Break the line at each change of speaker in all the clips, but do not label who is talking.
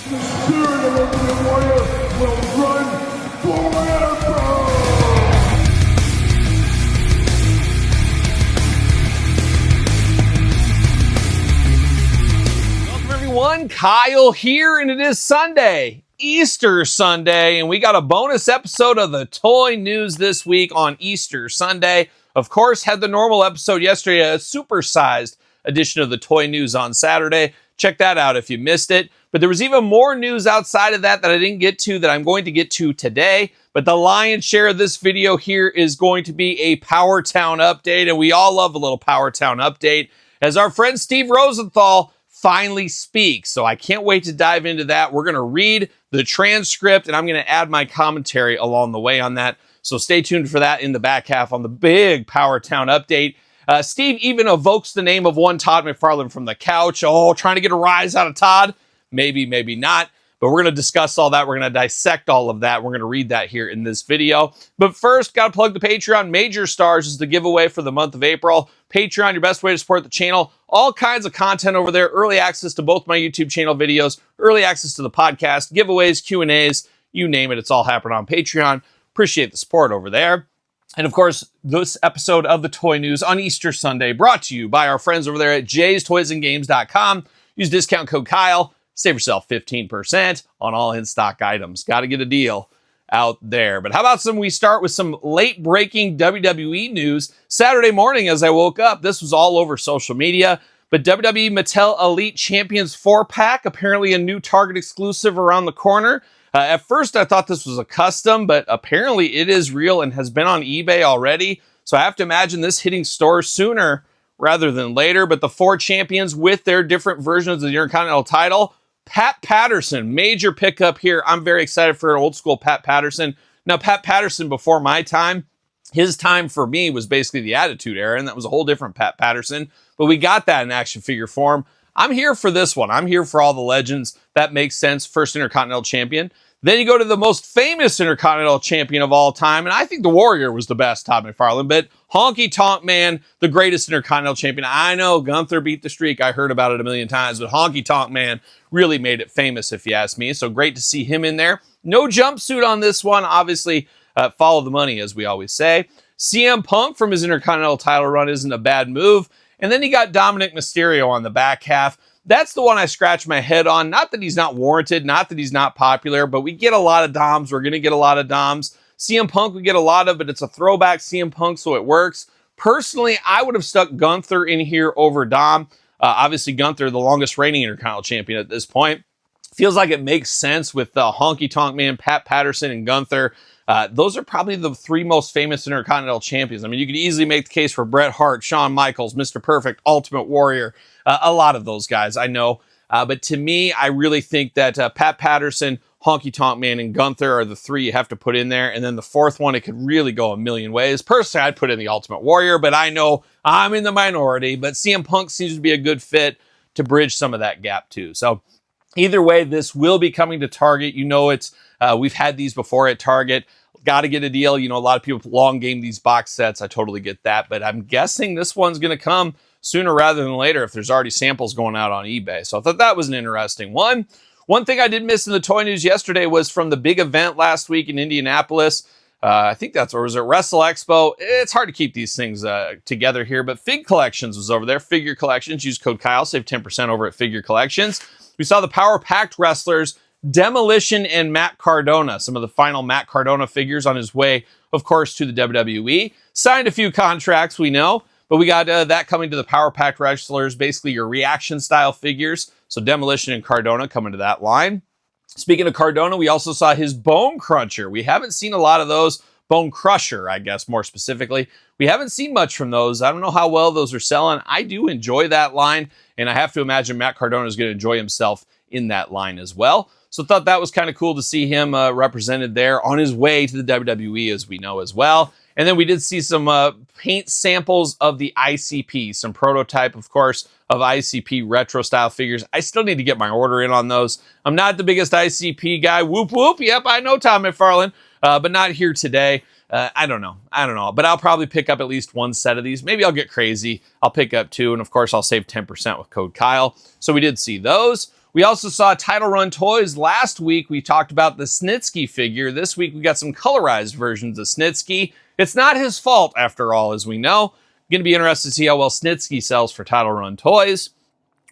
The spirit of Ultimate Warrior will run forever!
Welcome everyone, Kyle here, and it is Sunday, Easter Sunday, and we got a bonus episode of the toy news this week on Easter Sunday. Of course, had the normal episode yesterday, a supersized edition of the toy news on Saturday. Check that out if you missed it. But there was even more news outside of that I didn't get to that I'm going to get to today. But the lion's share of this video here is going to be a Powertown update. And we all love a little Powertown update as our friend Steve Rosenthal finally speaks. So I can't wait to dive into that. We're going to read the transcript and I'm going to add my commentary along the way on that. So stay tuned for that in the back half on the big Powertown update. Steve even evokes the name of one Todd McFarlane from the couch. Oh, trying to get a rise out of Todd. Maybe, maybe not. But we're going to discuss all that. We're going to dissect all of that. We're going to read that here in this video. But first, got to plug the Patreon. Major Stars is the giveaway for the month of April. Patreon, your best way to support the channel. All kinds of content over there. Early access to both my YouTube channel videos. Early access to the podcast. Giveaways, Q&As. You name it. It's all happening on Patreon. Appreciate the support over there. And of course, this episode of the Toy News on Easter Sunday brought to you by our friends over there at jaystoysandgames.com. Use discount code Kyle. Save yourself 15% on all in-stock items. Got to get a deal out there. But how about we start with some late-breaking WWE news. Saturday morning as I woke up, this was all over social media. But WWE Mattel Elite Champions 4-pack, apparently a new Target exclusive around the corner. At first, I thought this was a custom, but apparently it is real and has been on eBay already. So I have to imagine this hitting stores sooner rather than later. But the 4 champions with their different versions of the Intercontinental title. Pat Patterson, major pickup here. I'm very excited for an old school Pat Patterson. Now, Pat Patterson, before my time, his time for me was basically the Attitude Era, and that was a whole different Pat Patterson. But we got that in action figure form. I'm here for this one. I'm here for all the legends. That makes sense. First Intercontinental Champion. Then you go to the most famous Intercontinental Champion of all time, and I think the Warrior was the best, Todd McFarlane, but Honky Tonk Man, the greatest Intercontinental Champion. I know Gunther beat the streak. I heard about it a million times, but Honky Tonk Man really made it famous, if you ask me. So great to see him in there. No jumpsuit on this one. Obviously, follow the money, as we always say. CM Punk from his Intercontinental title run isn't a bad move. And then you got Dominic Mysterio on the back half. That's the one I scratch my head on. Not that he's not warranted, not that he's not popular, but we get a lot of Doms. We're going to get a lot of Doms. CM Punk we get a lot of, but it's a throwback CM Punk, so it works. Personally, I would have stuck Gunther in here over Dom. Obviously, Gunther, the longest reigning Intercontinental Champion at this point. Feels like it makes sense with Honky Tonk Man, Pat Patterson, and Gunther. Those are probably the 3 most famous Intercontinental Champions. I mean, you could easily make the case for Bret Hart, Shawn Michaels, Mr. Perfect, Ultimate Warrior. A lot of those guys, I know. But to me, I really think that Pat Patterson, Honky Tonk Man, and Gunther are the 3 you have to put in there. And then the 4th one, it could really go a million ways. Personally, I'd put in the Ultimate Warrior, but I know I'm in the minority. But CM Punk seems to be a good fit to bridge some of that gap too. So either way, this will be coming to Target. You know, we've had these before at Target. Got to get a deal. You know, a lot of people long game these box sets. I totally get that. But I'm guessing this one's going to come sooner rather than later if there's already samples going out on eBay. So I thought that was an interesting one. One thing I did miss in the toy news yesterday was from the big event last week in Indianapolis. I think that's, or was it Wrestle Expo? It's hard to keep these things together here, but Fig Collections was over there. Figure Collections. Use code Kyle. Save 10% over at Figure Collections. We saw the Power Packed Wrestlers, Demolition and Matt Cardona. Some of the final Matt Cardona figures on his way, of course, to the WWE. Signed a few contracts, we know. But we got that coming to the Power Pack Wrestlers, basically your reaction style figures. So Demolition and Cardona coming to that line. Speaking of Cardona, we also saw his Bone Cruncher. We haven't seen a lot of those. Bone Crusher, I guess, more specifically. We haven't seen much from those. I don't know how well those are selling. I do enjoy that line, and I have to imagine Matt Cardona is going to enjoy himself in that line as well. So thought that was kind of cool to see him represented there on his way to the WWE, as we know as well. And then we did see some paint samples of the ICP, some prototype, of course, of ICP retro style figures. I still need to get my order in on those. I'm not the biggest ICP guy. Whoop, whoop. Yep, I know Tom McFarlane, but not here today. I don't know, but I'll probably pick up at least one set of these. Maybe I'll get crazy. I'll pick up 2, and of course, I'll save 10% with code Kyle. So we did see those. We also saw Title Run Toys. Last week, we talked about the Snitsky figure. This week, we got some colorized versions of Snitsky. It's not his fault, after all, as we know. Going to be interested to see how well Snitsky sells for Title Run Toys.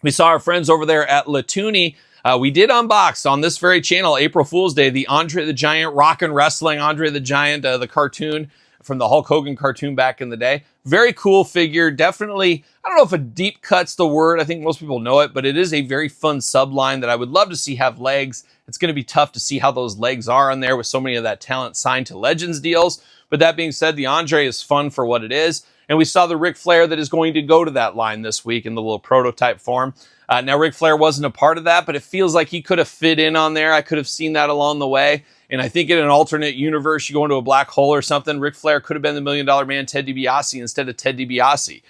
We saw our friends over there at Latuni. We did unbox on this very channel, April Fool's Day, the Andre the Giant Rock and Wrestling Andre the Giant, the cartoon from the Hulk Hogan cartoon back in the day. Very cool figure. Definitely, I don't know if a deep cut's the word. I think most people know it, but it is a very fun subline that I would love to see have legs. It's going to be tough to see how those legs are on there with so many of that talent signed to Legends deals. But that being said, the Andre is fun for what it is. And we saw the Ric Flair that is going to go to that line this week in the little prototype form. Now, Ric Flair wasn't a part of that, but it feels like he could have fit in on there. I could have seen that along the way. And I think in an alternate universe, you go into a black hole or something, Ric Flair could have been the $1 Million Man, Ted DiBiase, instead of Ted DiBiase.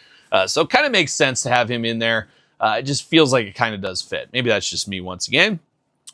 So it kind of makes sense to have him in there. It just feels like it kind of does fit. Maybe that's just me once again,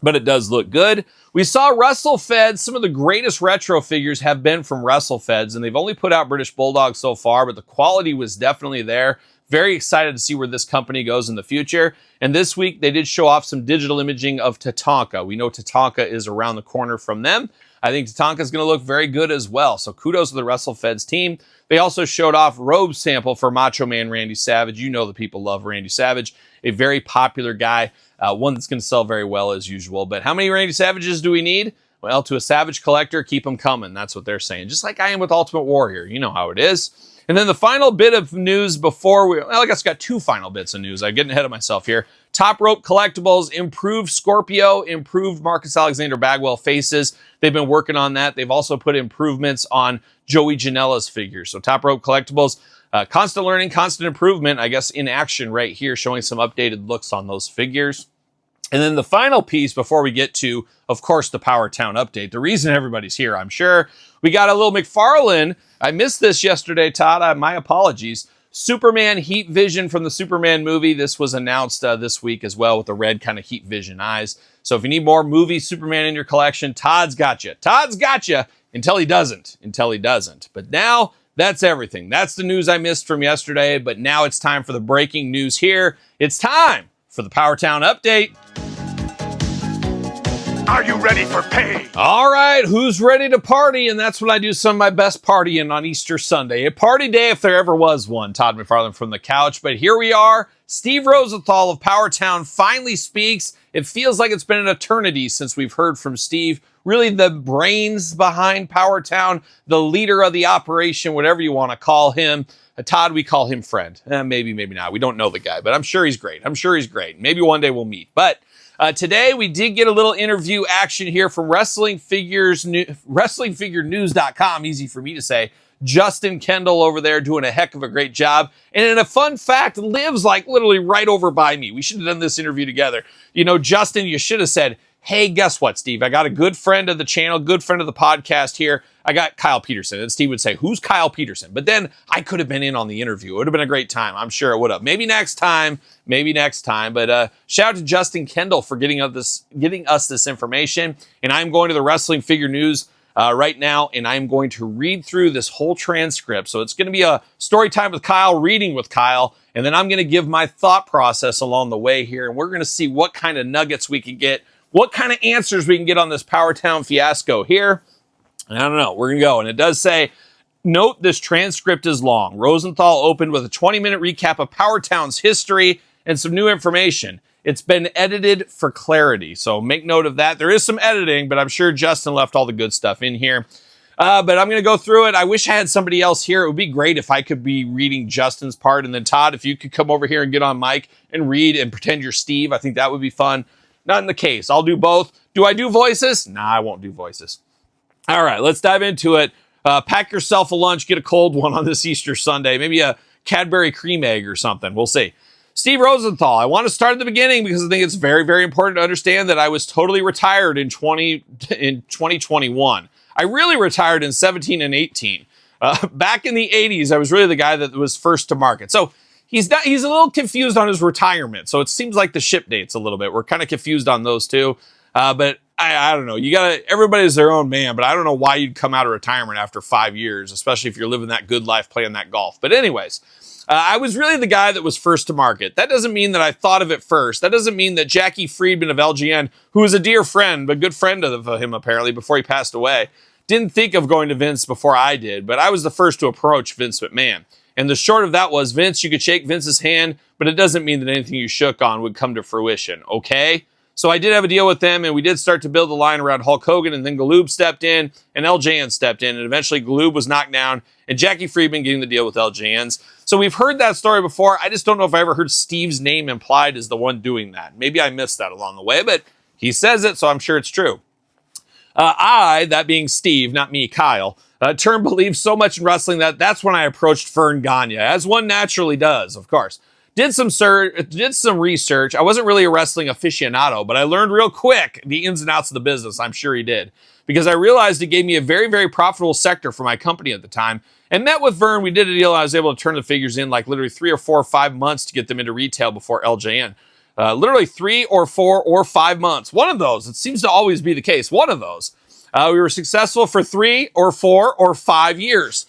but it does look good. We saw WrestleFeds. Some of the greatest retro figures have been from WrestleFeds, and they've only put out British Bulldogs so far, but the quality was definitely there. Very excited to see where this company goes in the future. And this week, they did show off some digital imaging of Tatanka. We know Tatanka is around the corner from them. I think Tatanka is going to look very good as well. So kudos to the WrestleFeds team. They also showed off robe sample for Macho Man Randy Savage. You know the people love Randy Savage. A very popular guy. One that's going to sell very well as usual. But how many Randy Savages do we need? Well, to a Savage collector, keep them coming. That's what they're saying. Just like I am with Ultimate Warrior. You know how it is. And then the final bit of news before I guess I got two final bits of news. I'm getting ahead of myself here. Top Rope Collectibles, improved Scorpio, improved Marcus Alexander Bagwell faces. They've been working on that. They've also put improvements on Joey Janela's figures. So Top Rope Collectibles, constant learning, constant improvement, I guess, in action right here, showing some updated looks on those figures. And then the final piece before we get to, of course, the Powertown update. The reason everybody's here, I'm sure. We got a little McFarlane. I missed this yesterday, Todd. My apologies. Superman Heat Vision from the Superman movie. This was announced this week as well with the red kind of Heat Vision eyes. So if you need more movie Superman in your collection, Todd's got you. Todd's got you until he doesn't. But now that's everything. That's the news I missed from yesterday. But now it's time for the breaking news here. It's time for the Powertown update.
Are you ready for pain?
All right, who's ready to party? And that's when I do some of my best partying on Easter Sunday. A party day if there ever was one. Todd McFarlane from the couch. But here we are. Steve Rosenthal of Powertown finally speaks. It feels like it's been an eternity since we've heard from Steve. Really the brains behind Powertown, the leader of the operation, whatever you want to call him. Todd, we call him friend. Maybe, maybe not. We don't know the guy, but I'm sure he's great. Maybe one day we'll meet. But today we did get a little interview action here from WrestlingFigureNews.com. Easy for me to say. Justin Kendall over there doing a heck of a great job. And in a fun fact, lives like literally right over by me. We should have done this interview together. You know, Justin, you should have said, hey, guess what, Steve? I got a good friend of the channel, good friend of the podcast here. I got Kyle Peterson. And Steve would say, who's Kyle Peterson? But then I could have been in on the interview. It would have been a great time. I'm sure it would have. Maybe next time. But shout out to Justin Kendall for getting us this information. And I'm going to the Wrestling Figure News right now, and I'm going to read through this whole transcript. So it's going to be a story time with Kyle, reading with Kyle, and then I'm going to give my thought process along the way here, and we're going to see what kind of nuggets we can get, what kind of answers we can get on this Powertown fiasco here. And I don't know. We're going to go. And it does say, note this transcript is long. Rosenthal opened with a 20-minute recap of Powertown's history and some new information. It's been edited for clarity. So make note of that. There is some editing, but I'm sure Justin left all the good stuff in here. But I'm going to go through it. I wish I had somebody else here. It would be great if I could be reading Justin's part. And then Todd, if you could come over here and get on mic and read and pretend you're Steve, I think that would be fun. Not in the case. I'll do both. Do I do voices? Nah, I won't do voices. All right, let's dive into it. Pack yourself a lunch, get a cold one on this Easter Sunday. Maybe a Cadbury cream egg or something. We'll see. Steve Rosenthal, I want to start at the beginning because I think it's very, very important to understand that I was totally retired in 2021. I really retired in 17 and 18. Back in the 80s, I was really the guy that was first to market. So he's a little confused on his retirement. So it seems like the ship dates a little bit. We're kind of confused on those two. But I don't know. Everybody's their own man, but I don't know why you'd come out of retirement after 5 years, especially if you're living that good life playing that golf. But anyways, I was really the guy that was first to market. That doesn't mean that I thought of it first. That doesn't mean that Jackie Friedman of LGN, who was a dear friend, a good friend of him apparently before he passed away, didn't think of going to Vince before I did, but I was the first to approach Vince McMahon. And the short of that was, Vince, you could shake Vince's hand, but it doesn't mean that anything you shook on would come to fruition, okay? So I did have a deal with them, and we did start to build the line around Hulk Hogan, and then Galoob stepped in, and LJN stepped in, and eventually Galoob was knocked down, and Jackie Friedman getting the deal with LJNs. So we've heard that story before. I just don't know if I ever heard Steve's name implied as the one doing that. Maybe I missed that along the way, but he says it, so I'm sure it's true. I, that being Steve, not me, Kyle, turned believe so much in wrestling that's when I approached Fern Gagne, as one naturally does, of course. Did some research. I wasn't really a wrestling aficionado, but I learned real quick the ins and outs of the business. I'm sure he did, because I realized it gave me a very, very profitable sector for my company at the time. And met with Vern. We did a deal. I was able to turn the figures in like literally 3 or 4 or 5 months to get them into retail before LJN. Literally 3 or 4 or 5 months. One of those. It seems to always be the case. One of those. We were successful for 3 or 4 or 5 years.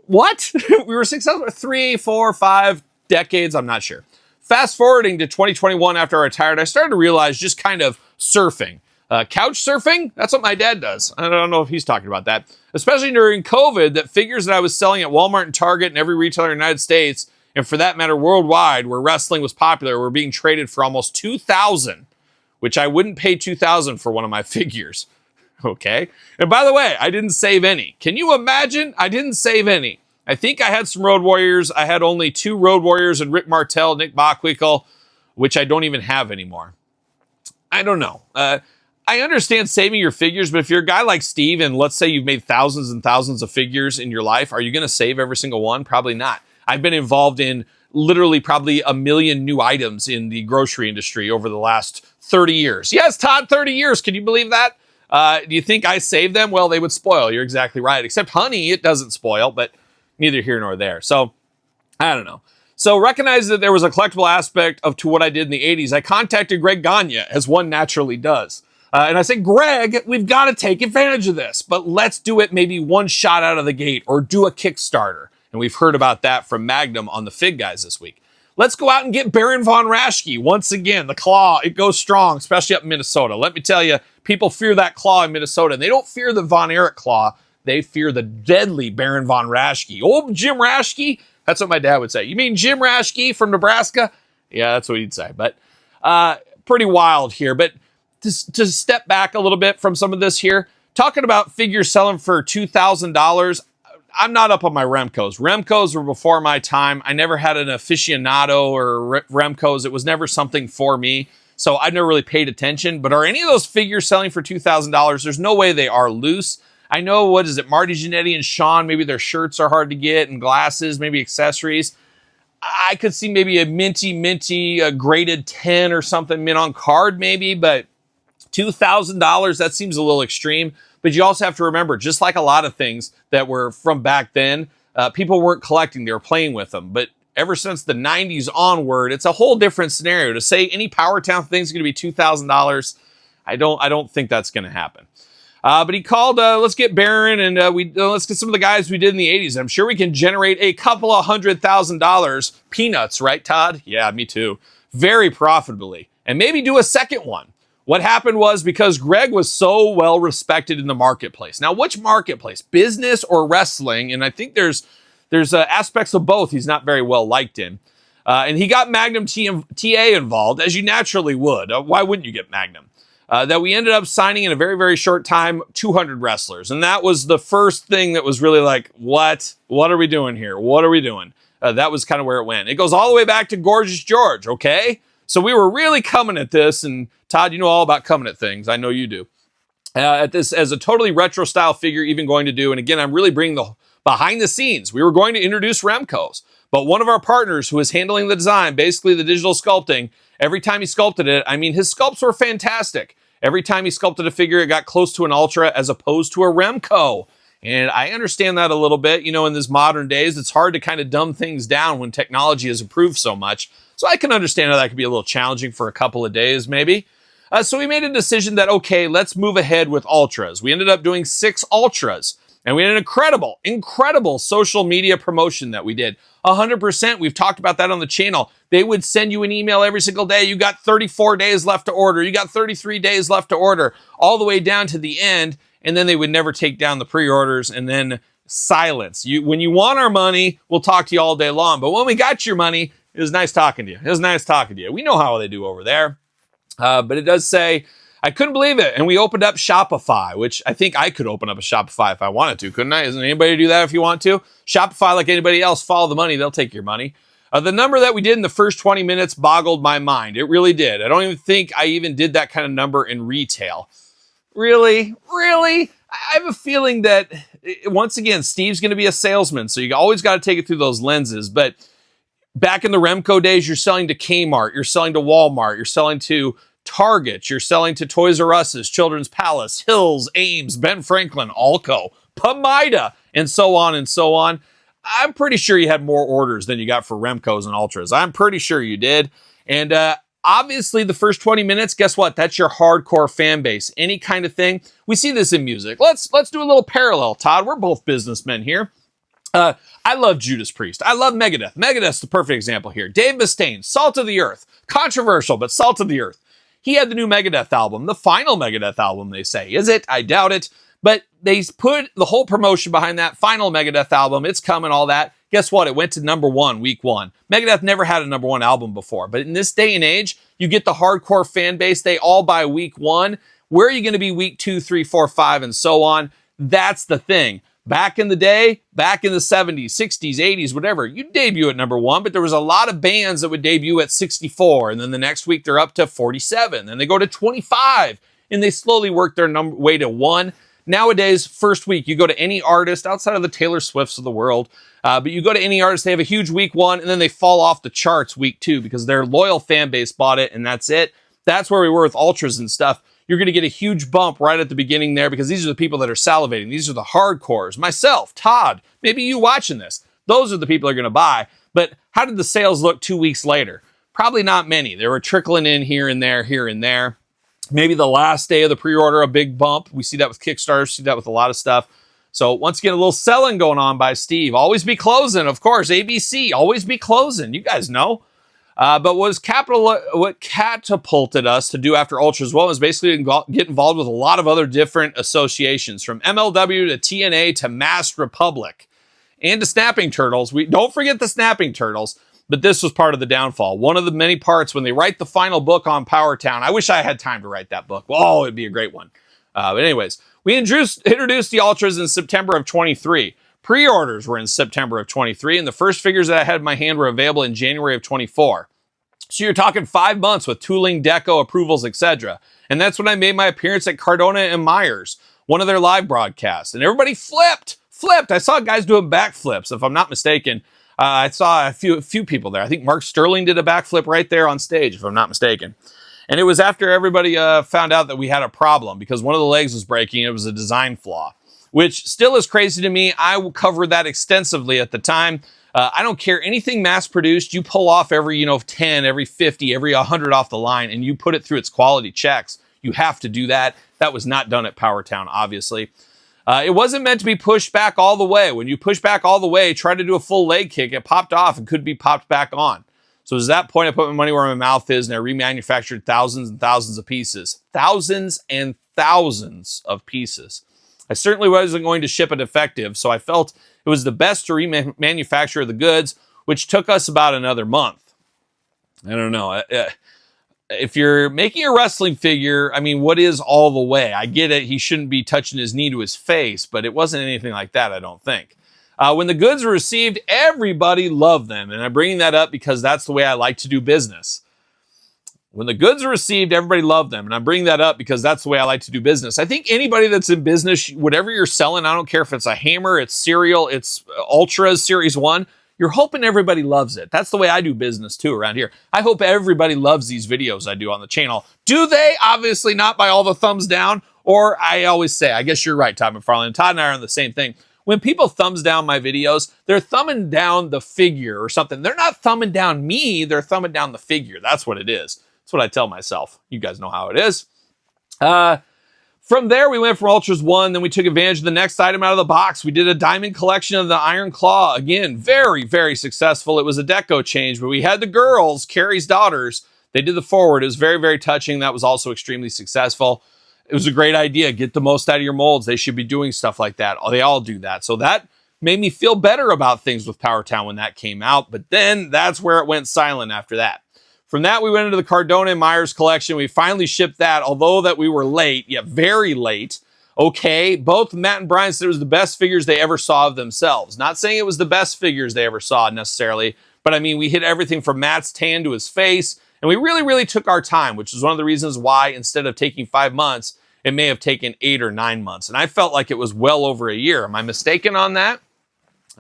What? We were successful for 3, 4, 5 decades. I'm not sure. Fast forwarding to 2021 after I retired, I started to realize just kind of surfing. Couch surfing? That's what my dad does. I don't know if he's talking about that. Especially during COVID, that figures that I was selling at Walmart and Target and every retailer in the United States, and for that matter, worldwide, where wrestling was popular, were being traded for almost $2,000, which I wouldn't pay $2,000 for one of my figures. Okay. And by the way, I didn't save any. Can you imagine? I didn't save any. I think I had some Road Warriors. I had only 2 Road Warriors and Rick Martel, Nick Bockwinkel, which I don't even have anymore. I don't know. I understand saving your figures, but if you're a guy like Steve, and let's say you've made thousands and thousands of figures in your life, are you going to save every single one? Probably not. I've been involved in literally probably 1 million new items in the grocery industry over the last 30 years. Yes, Todd, 30 years. Can you believe that? Do you think I saved them? Well, they would spoil. You're exactly right. Except honey, it doesn't spoil, but neither here nor there. So, I don't know. So, recognize that there was a collectible aspect to what I did in the 80s. I contacted Greg Gagne, as one naturally does. And I said, Greg, we've got to take advantage of this, but let's do it maybe one shot out of the gate or do a Kickstarter. And we've heard about that from Magnum on the Fig Guys this week. Let's go out and get Baron Von Raschke. Once again, the claw, it goes strong, especially up in Minnesota. Let me tell you, people fear that claw in Minnesota. And they don't fear the Von Erich claw. They fear the deadly Baron Von Raschke. Old Jim Raschke? That's what my dad would say. You mean Jim Raschke from Nebraska? Yeah, that's what he'd say. But pretty wild here. But to step back a little bit from some of this here, talking about figures selling for $2,000, I'm not up on my Remcos. Remcos were before my time. I never had an aficionado or Remcos. It was never something for me. So I never really paid attention. But are any of those figures selling for $2,000? There's no way they are loose. I know, what is it, Marty Jannetty and Sean, maybe their shirts are hard to get, and glasses, maybe accessories. I could see maybe a minty, a graded 10 or something, mint on card maybe, but $2,000, that seems a little extreme. But you also have to remember, just like a lot of things that were from back then, people weren't collecting, they were playing with them. But ever since the 90s onward, it's a whole different scenario. To say any Powertown thing is going to be $2,000, I don't think that's going to happen. But he called, let's get Baron, and let's get some of the guys we did in the 80s. I'm sure we can generate a couple of $100,000. Peanuts, right, Todd? Yeah, me too. Very profitably. And maybe do a second one. What happened was, because Greg was so well respected in the marketplace. Now, which marketplace? Business or wrestling? And I think there's aspects of both he's not very well liked in. And he got Magnum TA involved, as you naturally would. Why wouldn't you get Magnum? That we ended up signing in a very, very short time 200 wrestlers. And that was the first thing that was really like, what? What are we doing here? What are we doing? That was kind of where it went. It goes all the way back to Gorgeous George, okay? So we were really coming at this, and Todd, you know all about coming at things. I know you do. At this as a totally retro style figure, even going to do, and again, I'm really bringing the behind the scenes. We were going to introduce Remcos, but one of our partners who was handling the design, basically the digital sculpting, every time he sculpted it, I mean, his sculpts were fantastic. Every time he sculpted a figure, it got close to an Ultra as opposed to a Remco. And I understand that a little bit. You know, in this modern days, it's hard to kind of dumb things down when technology has improved so much. So I can understand how that could be a little challenging for a couple of days, maybe. So we made a decision that, okay, let's move ahead with Ultras. We ended up doing 6 Ultras. And we had an incredible social media promotion that we did. 100%. We've talked about that on the channel. They would send you an email every single day. You got 34 days left to order. You got 33 days left to order, all the way down to the end. And then they would never take down the pre-orders, and then silence. When you want our money, we'll talk to you all day long. But when we got your money, it was nice talking to you. We know how they do over there. But it does say, I couldn't believe it. And we opened up Shopify, which I think I could open up a Shopify if I wanted to, couldn't I? Isn't anybody do that if you want to? Shopify, like anybody else, follow the money. They'll take your money. The number that we did in the first 20 minutes boggled my mind. It really did. I don't even think I even did that kind of number in retail. Really? I have a feeling that, once again, Steve's going to be a salesman, so you always got to take it through those lenses. But back in the Remco days, you're selling to Kmart, you're selling to Walmart, you're selling to Target, you're selling to Toys R Us's, Children's Palace, Hills, Ames, Ben Franklin, Alco, Pamida, and so on and so on. I'm pretty sure you had more orders than you got for Remcos and Ultras. I'm pretty sure you did. And obviously, the first 20 minutes, guess what? That's your hardcore fan base. Any kind of thing. We see this in music. Let's do a little parallel, Todd. We're both businessmen here. I love Judas Priest. I love Megadeth. Megadeth's the perfect example here. Dave Mustaine, Salt of the Earth. Controversial, but Salt of the Earth. He had the new Megadeth album, the final Megadeth album, they say. Is it? I doubt it. But they put the whole promotion behind that final Megadeth album. It's coming, all that. Guess what? It went to number 1 week 1. Megadeth never had a number 1 album before. But in this day and age, you get the hardcore fan base. They all buy week 1. Where are you going to be week 2, 3, 4, 5, and so on? That's the thing. Back in the day, back in the 70s, 60s, 80s, whatever, you'd debut at number 1, but there was a lot of bands that would debut at 64, and then the next week they're up to 47, then they go to 25, and they slowly work their way to 1. Nowadays, first week, you go to any artist outside of the Taylor Swifts of the world, but you go to any artist, they have a huge week 1, and then they fall off the charts week 2 because their loyal fan base bought it, and that's it. That's where we were with Ultras and stuff. You're going to get a huge bump right at the beginning there because these are the people that are salivating. These are the hardcores. Myself, Todd, maybe you watching this. Those are the people that are going to buy. But how did the sales look 2 weeks later? Probably not many. They were trickling in here and there. Maybe the last day of the pre-order, a big bump. We see that with Kickstarter, see that with a lot of stuff. So once again, a little selling going on by Steve. Always be closing, of course. ABC, always be closing. You guys know. But what catapulted us to do after Ultras well was basically get involved with a lot of other different associations, from MLW to TNA to Masked Republic and to Snapping Turtles. We don't forget the Snapping Turtles, but this was part of the downfall. One of the many parts when they write the final book on Powertown. I wish I had time to write that book. Oh, it'd be a great one. But anyways, we introduced the Ultras in September of 23. Pre-orders were in September of 23, and the first figures that I had in my hand were available in January of 24. So you're talking 5 months with tooling, deco, approvals, etc. And that's when I made my appearance at Cardona and Myers, one of their live broadcasts. And everybody flipped. I saw guys doing backflips, if I'm not mistaken. I saw a few people there. I think Mark Sterling did a backflip right there on stage, if I'm not mistaken. And it was after everybody found out that we had a problem because one of the legs was breaking. It was a design flaw, which still is crazy to me. I covered that extensively at the time. I don't care. Anything mass-produced, you pull off every 10, every 50, every 100 off the line, and you put it through its quality checks. You have to do that. That was not done at Powertown, obviously. It wasn't meant to be pushed back all the way. When you push back all the way, try to do a full leg kick, it popped off and could be popped back on. So at that point, I put my money where my mouth is, and I remanufactured thousands and thousands of pieces. Thousands and thousands of pieces. I certainly wasn't going to ship a defective, so I felt it was the best to remanufacture the goods, which took us about another month. I don't know. If you're making a wrestling figure, I mean, what is all the way? I get it. He shouldn't be touching his knee to his face, but it wasn't anything like that, I don't think. When the goods were received, everybody loved them. And I'm bringing that up because that's the way I like to do business. When the goods are received, everybody loved them. And I'm bringing that up because that's the way I like to do business. I think anybody that's in business, whatever you're selling, I don't care if it's a hammer, it's cereal, it's Ultras Series 1, you're hoping everybody loves it. That's the way I do business too around here. I hope everybody loves these videos I do on the channel. Do they? Obviously not by all the thumbs down. Or I always say, I guess you're right, Todd McFarlane. Todd and I are on the same thing. When people thumbs down my videos, they're thumbing down the figure or something. They're not thumbing down me, they're thumbing down the figure. That's what it is. That's what I tell myself. You guys know how it is. From there, we went from Ultras 1, then we took advantage of the next item out of the box. We did a diamond collection of the Iron Claw. Again, very, very successful. It was a deco change, but we had the girls, Carrie's daughters. They did the forward. It was very, very touching. That was also extremely successful. It was a great idea. Get the most out of your molds. They should be doing stuff like that. They all do that. So that made me feel better about things with Powertown when that came out. But then that's where it went silent after that. From that, we went into the Cardona and Myers collection. We finally shipped that, although that we were late, yeah, very late. Okay, both Matt and Brian said it was the best figures they ever saw of themselves. Not saying it was the best figures they ever saw necessarily, but I mean, we hit everything from Matt's tan to his face, and we really, really took our time, which is one of the reasons why instead of taking 5 months, it may have taken 8 or 9 months. And I felt like it was well over a year. Am I mistaken on that?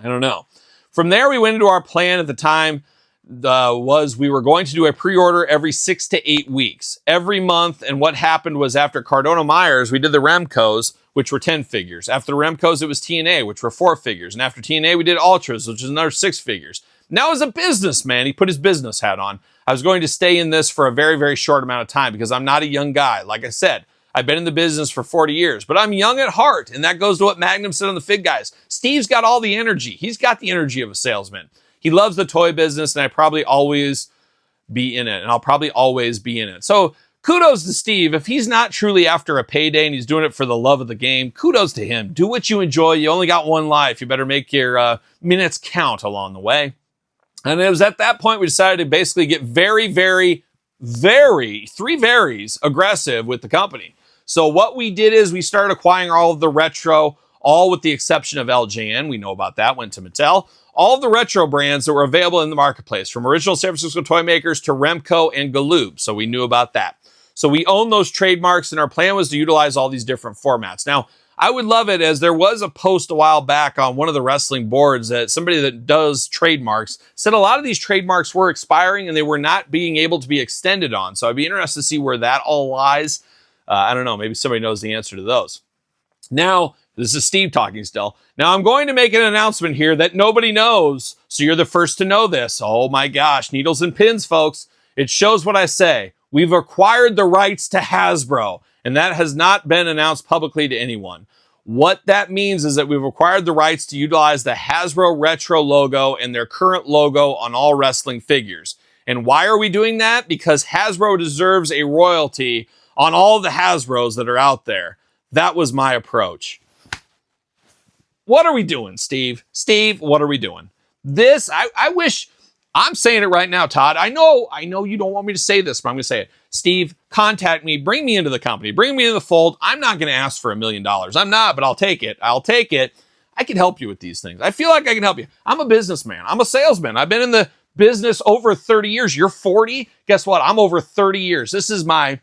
I don't know. From there, we went into our plan at the time. We were going to do a pre-order every 6 to 8 weeks, every month. And what happened was after Cardona Myers, we did the Remcos, which were 10 figures. After the Remcos, it was TNA, which were 4 figures. And after TNA, we did Ultras, which is another 6 figures. Now, as a businessman, he put his business hat on. I was going to stay in this for a very, very short amount of time because I'm not a young guy. Like I said, I've been in the business for 40 years, but I'm young at heart. And that goes to what Magnum said on the Fig Guys. Steve's got all the energy. He's got the energy of a salesman. He loves the toy business, and I probably always be in it, and I'll probably always be in it. So kudos to Steve. If he's not truly after a payday and he's doing it for the love of the game, kudos to him. Do what you enjoy. You only got one life. You better make your minutes count along the way. And it was at that point we decided to basically get very, very, very, 3 varies aggressive with the company. So what we did is we started acquiring all of the retro, all with the exception of LJN. We know about that, went to Mattel. All of the retro brands that were available in the marketplace, from original San Francisco toy makers to Remco and Galoob. So we knew about that. So we own those trademarks, and our plan was to utilize all these different formats. Now, I would love it, as there was a post a while back on one of the wrestling boards that somebody that does trademarks said a lot of these trademarks were expiring and they were not being able to be extended on. So I'd be interested to see where that all lies. I don't know. Maybe somebody knows the answer to those. Now, this is Steve talking still. Now, I'm going to make an announcement here that nobody knows, so you're the first to know this. Oh my gosh, needles and pins, folks. It shows what I say. We've acquired the rights to Hasbro, and that has not been announced publicly to anyone. What that means is that we've acquired the rights to utilize the Hasbro Retro logo and their current logo on all wrestling figures. And why are we doing that? Because Hasbro deserves a royalty on all the Hasbros that are out there. That was my approach. What are we doing, Steve? Steve, what are we doing? This, I wish, I'm saying it right now, Todd. I know you don't want me to say this, but I'm going to say it. Steve, contact me. Bring me into the company. Bring me into the fold. I'm not going to ask for $1 million. I'm not, but I'll take it. I'll take it. I can help you with these things. I feel like I can help you. I'm a businessman. I'm a salesman. I've been in the business over 30 years. You're 40. Guess what? I'm over 30 years. This is my,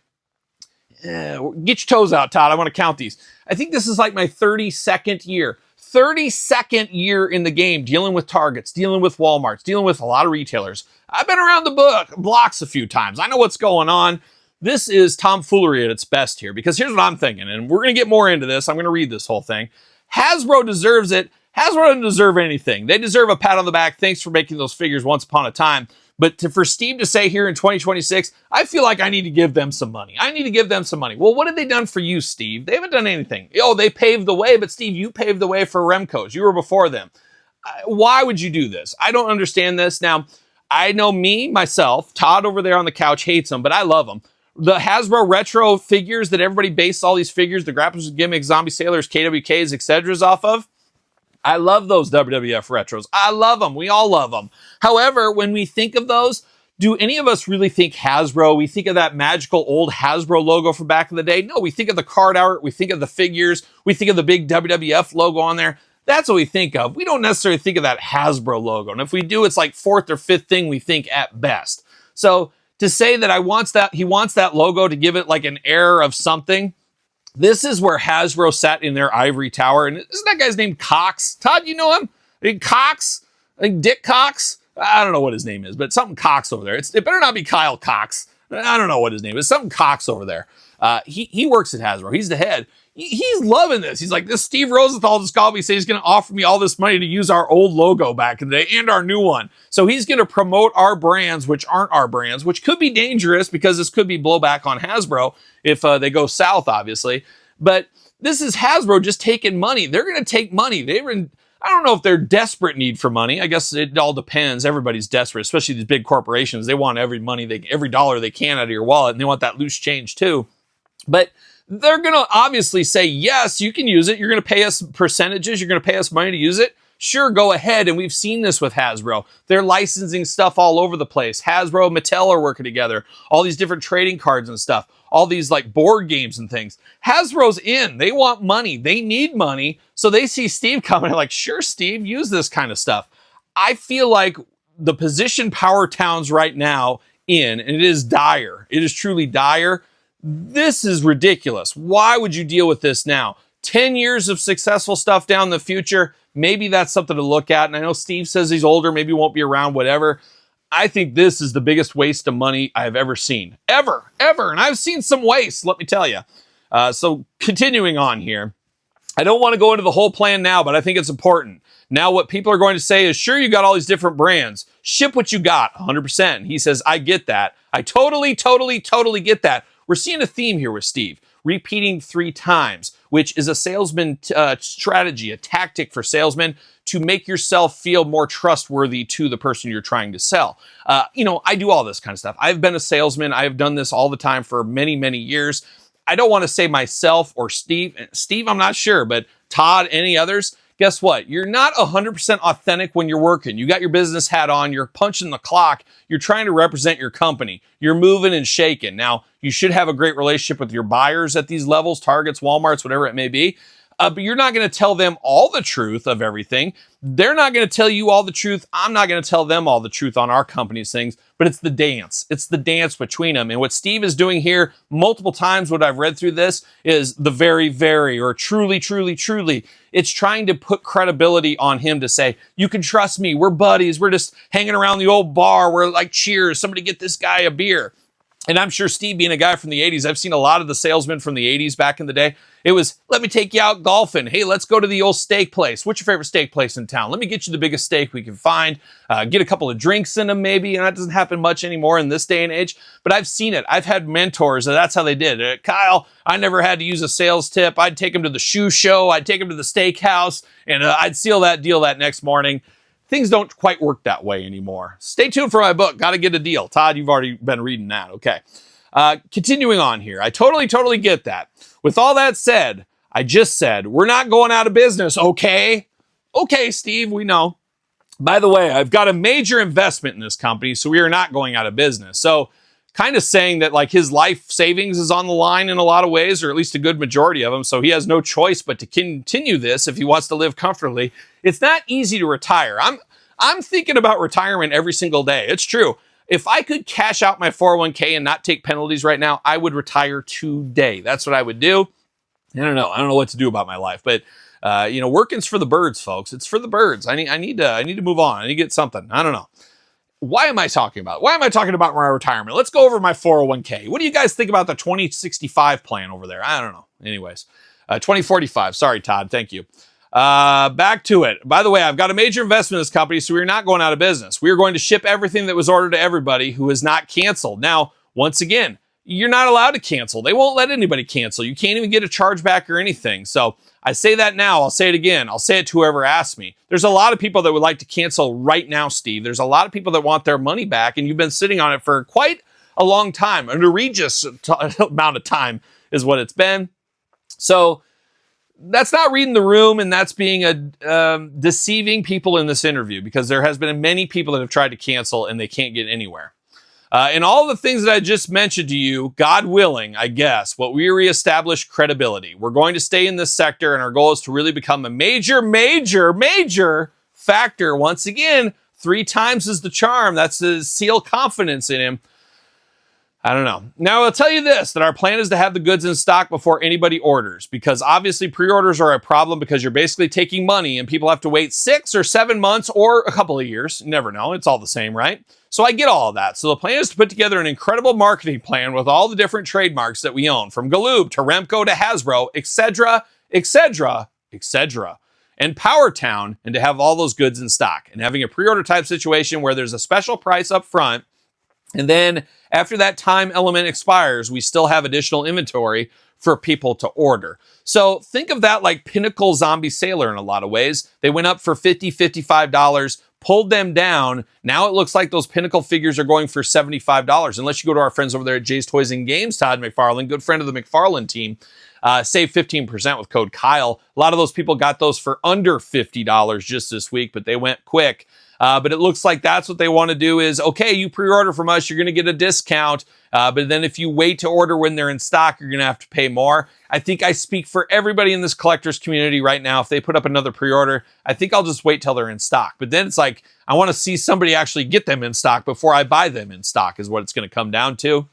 get your toes out, Todd. I want to count these. I think this is like my 32nd year. 32nd year in the game, dealing with Targets, dealing with Walmarts, dealing with a lot of retailers. I've been around the blocks a few times. I know what's going on. This is tomfoolery at its best here, because here's what I'm thinking, and we're going to get more into this. I'm going to read this whole thing. Hasbro deserves it. Hasbro doesn't deserve anything. They deserve a pat on the back. Thanks for making those figures once upon a time. But for Steve to say here in 2026, I feel like I need to give them some money. I need to give them some money. Well, what have they done for you, Steve? They haven't done anything. Oh, they paved the way, but Steve, you paved the way for Remcos. You were before them. Why would you do this? I don't understand this. Now, I know myself, Todd over there on the couch hates them, but I love them. The Hasbro retro figures that everybody based all these figures, the Grapplers with Gimmicks, Zombie Sailors, KWKs, etc. off of, I love those WWF retros. I love them. We all love them. However, when we think of those, do any of us really think Hasbro? We think of that magical old Hasbro logo from back in the day. No, we think of the card art. We think of the figures. We think of the big WWF logo on there. That's what we think of. We don't necessarily think of that Hasbro logo. And if we do, it's like 4th or 5th thing we think at best. So to say that he wants that logo to give it like an air of something, this is where Hasbro sat in their ivory tower. And isn't that guy's name Cox? Todd, you know him? Cox? Dick Cox? I don't know what his name is, but something Cox over there. It better not be Kyle Cox. I don't know what his name is. Something Cox over there. He works at Hasbro. He's the head. He's loving this. He's like, this Steve Rosenthal just called me, say he's going to offer me all this money to use our old logo back in the day and our new one. So he's going to promote our brands, which aren't our brands, which could be dangerous because this could be blowback on Hasbro if they go south, obviously. But this is Hasbro just taking money. They're going to take money. I don't know if they're desperate need for money. I guess it all depends. Everybody's desperate, especially these big corporations. They want every dollar they can out of your wallet, and they want that loose change too. But they're going to obviously say, yes, you can use it. You're going to pay us percentages. You're going to pay us money to use it. Sure, go ahead. And we've seen this with Hasbro. They're licensing stuff all over the place. Hasbro, Mattel are working together. All these different trading cards and stuff. All these like board games and things. Hasbro's in. They want money. They need money. So they see Steve coming and like, sure, Steve, use this kind of stuff. I feel like the position Powertown's right now in, and it is dire. It is truly dire. This is ridiculous. Why would you deal with this now? 10 years of successful stuff down the future. Maybe that's something to look at. And I know Steve says he's older, maybe won't be around, whatever. I think this is the biggest waste of money I've ever seen. Ever. And I've seen some waste, let me tell you. So continuing on here. I don't want to go into the whole plan now, but I think it's important. Now what people are going to say is, sure, you got all these different brands. Ship what you got, 100%. And he says, I get that. I totally get that. We're seeing a theme here with Steve. Repeating 3 times, which is a salesman strategy, a tactic for salesmen to make yourself feel more trustworthy to the person you're trying to sell. I do all this kind of stuff. I've been a salesman. I've done this all the time for many, many years. I don't want to say myself or Steve. Steve, I'm not sure, but Todd, any others? Guess what? You're not 100% authentic when you're working. You got your business hat on. You're punching the clock. You're trying to represent your company. You're moving and shaking. Now, you should have a great relationship with your buyers at these levels, Targets, Walmarts, whatever it may be. But you're not going to tell them all the truth of everything. They're not going to tell you all the truth. I'm not going to tell them all the truth on our company's things, but it's the dance. It's the dance between them. And what Steve is doing here multiple times, what I've read through this, is the very, very, or truly. It's trying to put credibility on him to say, you can trust me. We're buddies. We're just hanging around the old bar. We're like, cheers. Somebody get this guy a beer. And I'm sure Steve, being a guy from the 80s, I've seen a lot of the salesmen from the 80s back in the day. It was, let me take you out golfing. Hey, let's go to the old steak place. What's your favorite steak place in town? Let me get you the biggest steak we can find. Get a couple of drinks in them maybe. And that doesn't happen much anymore in this day and age. But I've seen it. I've had mentors, and that's how they did. Kyle, I never had to use a sales tip. I'd take him to the shoe show. I'd take him to the steakhouse. And I'd seal that deal that next morning. Things don't quite work that way anymore. Stay tuned for my book. Got to get a deal. Todd, you've already been reading that. Okay. Continuing on here. I totally get that. With all that said, I just said, we're not going out of business, okay? Okay, Steve, we know. By the way, I've got a major investment in this company, so we are not going out of business. So kind of saying that like his life savings is on the line in a lot of ways, or at least a good majority of them. So he has no choice but to continue this if he wants to live comfortably. It's not easy to retire. I'm thinking about retirement every single day. It's true. If I could cash out my 401k and not take penalties right now, I would retire today. That's what I would do. I don't know what to do about my life, but working's for the birds, folks. It's for the birds. I need to move on. I need to get something. I don't know. Why am I talking about it? Why am I talking about my retirement? Let's go over my 401k. What do you guys think about the 2065 plan over there? I don't know. Anyways, 2045. Sorry, Todd. Thank you. Back to it. By the way, I've got a major investment in this company, so we're not going out of business. We're going to ship everything that was ordered to everybody who is not canceled. Now, once again, you're not allowed to cancel. They won't let anybody cancel. You can't even get a chargeback or anything. So I say that now. I'll say it again. I'll say it to whoever asks me. There's a lot of people that would like to cancel right now, Steve. There's a lot of people that want their money back, and you've been sitting on it for quite a long time. An egregious amount of time is what it's been. So that's not reading the room, and that's being deceiving people in this interview, because there has been many people that have tried to cancel and they can't get anywhere. And all the things that I just mentioned to you, God willing, I guess, what we reestablish credibility. We're going to stay in this sector, and our goal is to really become a major factor. Once again, 3 times is the charm. That's to seal confidence in him. I don't know. Now, I'll tell you this, that our plan is to have the goods in stock before anybody orders, because obviously pre-orders are a problem, because you're basically taking money and people have to wait 6 or 7 months or a couple of years. You never know. It's all the same, right? So I get all of that. So the plan is to put together an incredible marketing plan with all the different trademarks that we own, from Galoob to Remco to Hasbro, etc., and Powertown, and to have all those goods in stock and having a pre-order type situation where there's a special price up front. And then after that time element expires, we still have additional inventory for people to order. So think of that like Pinnacle Zombie Sailor in a lot of ways. They went up for $50, $55, pulled them down. Now it looks like those Pinnacle figures are going for $75. Unless you go to our friends over there at Jay's Toys and Games, Todd McFarlane, good friend of the McFarlane team, save 15% with code Kyle. A lot of those people got those for under $50 just this week, but they went quick. But it looks like that's what they want to do is, okay, you pre-order from us, you're going to get a discount. But then if you wait to order when they're in stock, you're going to have to pay more. I think I speak for everybody in this collector's community right now. If they put up another pre-order, I think I'll just wait till they're in stock. But then it's like, I want to see somebody actually get them in stock before I buy them in stock is what it's going to come down to.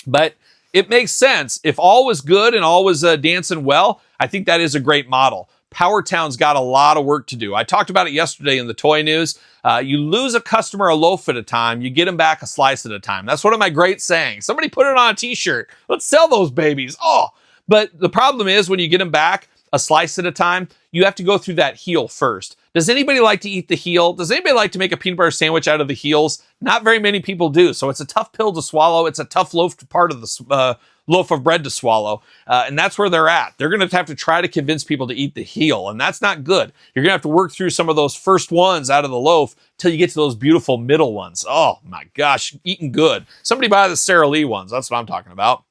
But it makes sense. If all was good and all was dancing well, I think that is a great model. Powertown's got a lot of work to do. I talked about it yesterday in the toy news. You lose a customer a loaf at a time, you get them back a slice at a time. That's one of my great sayings. Somebody put it on a t-shirt. Let's sell those babies. Oh, but the problem is when you get them back a slice at a time, you have to go through that heel first. Does anybody like to eat the heel? Does anybody like to make a peanut butter sandwich out of the heels? Not very many people do. So it's a tough pill to swallow. It's a tough part of the loaf of bread to swallow. And that's where they're at. They're going to have to try to convince people to eat the heel. And that's not good. You're going to have to work through some of those first ones out of the loaf till you get to those beautiful middle ones. Oh my gosh, eating good. Somebody buy the Sara Lee ones. That's what I'm talking about.